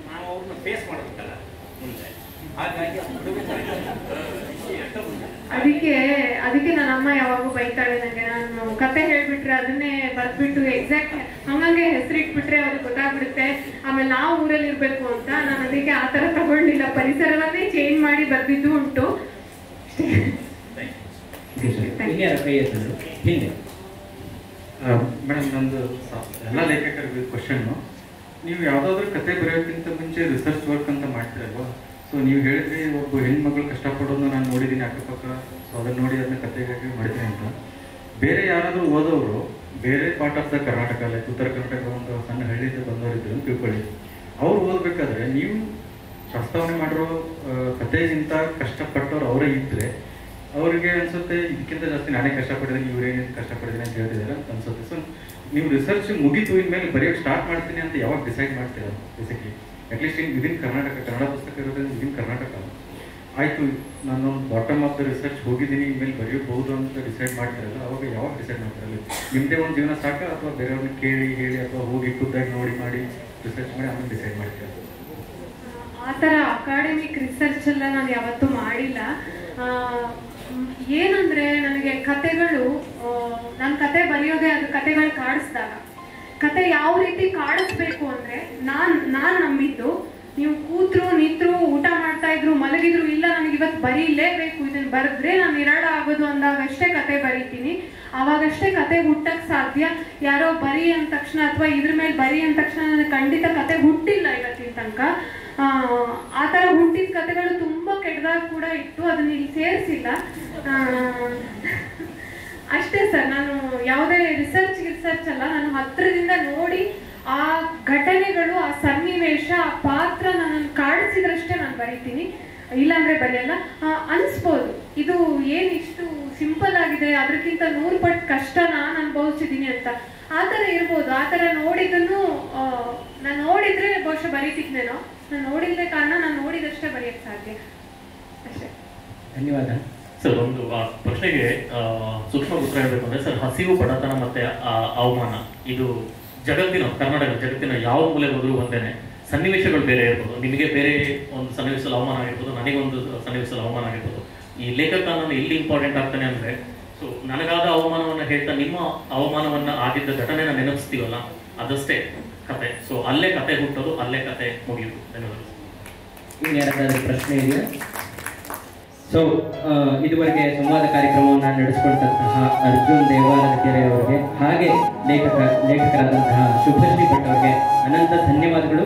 ನಾವು ಅವ್ರನ್ನ ಫೇಸ್ ಮಾಡಬೇಕಲ್ಲ ಮುಂದೆ. ಹಾಗಾಗಿ ಅದಕ್ಕೆ ನನ್ನ ಅಮ್ಮ ಯಾವಾಗೂ ಬೈತಾಳೆ ನನಗೆ. ನಾನು ಕತೆ ಹೇಳ್ಬಿಟ್ರೆ ಅದನ್ನೇ ಬರ್ದ್ಬಿಟ್ಟು ಎಕ್ಸಾಕ್ಟ್ ಹಂಗಂಗೆ ಹೆಸರಿಟ್ಬಿಟ್ರೆ ಅವ್ರಿಗೆ ಗೊತ್ತಾಗ್ಬಿಡುತ್ತೆ, ಆಮೇಲೆ ನಾವು ಊರಲ್ಲಿ ಇರ್ಬೇಕು ಅಂತ. ನಾನು ಅದಕ್ಕೆ ಆ ತರ ತಗೊಳ್ಳಿಲ್ಲ, ಪರಿಸರವನ್ನೇ ಚೇಂಜ್ ಮಾಡಿ ಬರ್ದಿದ್ದು ಉಂಟು. ಹಿಂದೆ ಮೇಡಮ್, ನಂದು ಎಲ್ಲ ಲೇಖಕರಿಗೆ ಕ್ವಶನ್ನು, ನೀವು ಯಾವುದಾದ್ರೂ ಕತೆ ಬರೆಯೋಕ್ಕಿಂತ ಮುಂಚೆ ರಿಸರ್ಚ್ ವರ್ಕ್ ಅಂತ ಮಾಡ್ತೀರಲ್ವಾ? ಸೊ ನೀವು ಹೇಳಿದ್ರಿ ಒಬ್ಬ ಹೆಣ್ಮಗಳು ಕಷ್ಟಪಡೋದನ್ನ ನಾನು ನೋಡಿದ್ದೀನಿ ಅಕ್ಕಪಕ್ಕ, ಸೊ ಅದನ್ನು ನೋಡಿ ಅದನ್ನ ಕತೆಗಾಗಿ ಮಾಡ್ತೀನಿ ಅಂತ. ಬೇರೆ ಯಾರಾದರೂ ಓದೋರು ಬೇರೆ part of the Karnataka, like ಉತ್ತರ ಕರ್ನಾಟಕ ಒಂದು ಸಣ್ಣ ಹಳ್ಳಿಯಿಂದ ಬಂದವರಿದ್ರು ಅಂತ ತಿಳ್ಕೊಳ್ಳಿ. ಅವ್ರು ಓದಬೇಕಾದ್ರೆ ನೀವು ಪ್ರಸ್ತಾವನೆ ಮಾಡಿರೋ ಕತೆಗಿಂತ ಕಷ್ಟಪಟ್ಟವ್ರು ಅವರೇ ಇದ್ದರೆ ಅವರಿಗೆ ಅನ್ಸುತ್ತೆ ಇದಕ್ಕಿಂತ ಜಾಸ್ತಿ ನಾನೇ ಕಷ್ಟಪಟ್ಟಿದ್ದೀನಿ, ಇವರೇನು ಕಷ್ಟಪಟ್ಟಿದ್ದೀನಿ ಅಂತ ಹೇಳ್ತಿದ್ದಾರೆ ಅಂತ ಅನ್ಸುತ್ತೆ. ಸೊ ನೀವು ರಿಸರ್ಚ್ ಮುಗಿತು ಇನ್ಮೇಲೆ ಬರೆಯೋಕ್ಕೆ ಸ್ಟಾರ್ಟ್ ಮಾಡ್ತೀನಿ ಅಂತ ಯಾವಾಗ ಡಿಸೈಡ್ ಮಾಡ್ತೀರಾ? Basically at least within Karnataka, Kannada ಪುಸ್ತಕ ಇರೋದ್ರಿಂದ ವಿದಿನ್ ಕರ್ನಾಟಕ ಆಯಿತು, ನಾನು ಬಾಟಮ್ ಆಫ್ ದ ರಿಸರ್ಚ್ ಹೋಗಿದ್ದೀನಿ, ಇನ್ಮೇಲೆ ಬರೆಯಬಹುದು ಅಂತ ಡಿಸೈಡ್ ಮಾಡ್ತಿರಲ್ಲ, ಅವಾಗ ಯಾವಾಗ ಡಿಸೈಡ್ ಮಾಡ್ತಿರಲ್ಲ? ನಿಮ್ಮದೇ ಒಂದು ಜೀವನ ಸಾಕ ಅಥವಾ ಬೇರೆಯವ್ರನ್ನ ಕೇಳಿ ಹೇಳಿ ಅಥವಾ ಹೋಗಿ ಖುದ್ದಾಗಿ ನೋಡಿ ಮಾಡಿ ರಿಸರ್ಚ್ ಮಾಡಿ ಆಮೇಲೆ ಡಿಸೈಡ್ ಮಾಡ್ತೀರಾ? ಆ ಥರ ಅಕಾಡೆಮಿಕ್ ರಿಸರ್ಚ್ ಎಲ್ಲ ನಾನು ಯಾವತ್ತೂ ಮಾಡಿಲ್ಲ. ಏನಂದ್ರೆ ನನಗೆ ಕತೆಗಳು, ನನ್ನ ಕತೆ ಬರೆಯೋದೇ ಅದು ಕತೆಗಳು ಕಾಡಿಸಿದಾಗ. ಕತೆ ಯಾವ ರೀತಿ ಕಾಡಿಸ್ಬೇಕು ಅಂದ್ರೆ ನಾನ್ ನಂಬಿದ್ದು, ನೀವು ಕೂತ್ರು ನಿಂತ್ರು ಊಟ ಮಾಡ್ತಾ ಇದ್ರು ಮಲಗಿದ್ರು ಇಲ್ಲ ನನಗೆ ಇವತ್ತು ಬರೀಲೇಬೇಕು, ಇದನ್ನ ಬರೆದ್ರೆ ನಾನು ನಿರಾಳ ಆಗೋದು ಅಂದಾಗಷ್ಟೇ ಕತೆ ಬರೀತೀನಿ, ಅವಾಗಷ್ಟೇ ಕತೆ ಹುಟ್ಟಕ್ ಸಾಧ್ಯ. ಯಾರೋ ಬರೀ ಅಂದ ತಕ್ಷಣ ಅಥವಾ ಇದ್ರ ಮೇಲೆ ಬರೀ ಅಂದ ತಕ್ಷಣ ನನಗೆ ಖಂಡಿತ ಕತೆ ಹುಟ್ಟಿಲ್ಲ ಇವತ್ತಿನ ತನಕ. ಆ ತರ ಹುಟ್ಟಿದ ಕತೆಗಳು ತುಂಬಾ ಕೆಟ್ಟದಾಗ ಕೂಡ ಇತ್ತು, ಅದನ್ನ ಇಲ್ಲಿ ಸೇರಿಸಿಲ್ಲ ಅಷ್ಟೇ ಸರ್. ನಾನು ಯಾವುದೇ ರಿಸರ್ಚ್ ಅಲ್ಲ, ನಾನು ಹತ್ರದಿಂದ ನೋಡಿ ಆ ಘಟನೆಗಳು, ಆ ಸನ್ನಿವೇಶ, ಆ ಪಾತ್ರ ನನ್ನನ್ನು ಕಾಡಿಸಿದ್ರಷ್ಟೇ ನಾನು ಬರೀತೀನಿ, ಇಲ್ಲಾಂದ್ರೆ ಬರೆಯಲ್ಲ. ಅನ್ಸ್ಬೋದು ಇದು ಏನ್ ಇಷ್ಟು ಸಿಂಪಲ್ ಆಗಿದೆ, ಅದಕ್ಕಿಂತ 100 ಪಟ್ಟು ಕಷ್ಟ ನಾನು ಅನುಭವಿಸಿದ್ದೀನಿ ಅಂತ. ಆ ಥರ ಇರ್ಬೋದು. ಆ ಥರ ನೋಡಿದ್ದನ್ನು ನಾನು ನೋಡಿದ್ರೆ ಬಹುಶಃ ಬರೀತಿದ್ನೇನೋ, ನಾನು ನೋಡಿದ್ದೆ ಕಾರಣ ನಾನು ನೋಡಿದಷ್ಟೇ ಬರೆಯಕ್ಕೆ ಸಾಧ್ಯ ಅಷ್ಟೇ. ಧನ್ಯವಾದ ಸರ್. ಒಂದು ಪ್ರಶ್ನೆಗೆ ಸೂಕ್ಷ್ಮ ಉತ್ತರ ಹೇಳಬೇಕು ಅಂದ್ರೆ ಸರ್, ಹಸಿವು, ಬಡತನ ಮತ್ತೆ ಅವಮಾನ ಇದು ಕರ್ನಾಟಕ ಜಗತ್ತಿನ ಯಾವ ಮೂಲೆ ಹೋದ್ರೂ ಒಂದೇನೆ. ಸನ್ನಿವೇಶಗಳು ಬೇರೆ ಇರ್ಬೋದು, ನಿಮಗೆ ಬೇರೆ ಒಂದು ಸನ್ನಿವೇಶದಲ್ಲಿ ಅವಮಾನ ಆಗಿರ್ಬೋದು, ನನಗೊಂದು ಸನ್ನಿವೇಶದಲ್ಲಿ ಅವಮಾನ ಆಗಿರ್ಬೋದು. ಈ ಲೇಖಕ ನಾನು ಎಲ್ಲಿ ಇಂಪಾರ್ಟೆಂಟ್ ಆಗ್ತಾನೆ ಅಂದ್ರೆ, ಸೊ ನನಗಾದ ಅವಮಾನವನ್ನ ಹೇಳ್ತಾ ನಿಮ್ಮ ಅವಮಾನವನ್ನ ಆಗಿದ್ದ ಘಟನೆನ ನೆನಪಿಸ್ತೀವಲ್ಲ, ಅದಷ್ಟೇ ಕತೆ. ಸೊ ಅಲ್ಲೇ ಕತೆ ಹುಟ್ಟೋದು, ಅಲ್ಲೇ ಕತೆ ಮುಗಿಯೋದು. ಧನ್ಯವಾದ. ಇನ್ಯಾರಾದ್ರೂ ಪ್ರಶ್ನೆ ಇದೆಯಾ? ಸೊ ಇದುವರೆಗೆ ಸಂವಾದ ಕಾರ್ಯಕ್ರಮವನ್ನು ನಡೆಸಿಕೊಳ್ತಂತಹ ಅರ್ಜುನ್ ದೇವಾಲಕೆರೆ ಅವರಿಗೆ ಹಾಗೆ ಲೇಖಕರಾದಂತಹ ಶುಭಶ್ರೀ ಭಟ್ ಅವರಿಗೆ ಅನಂತ ಧನ್ಯವಾದಗಳು.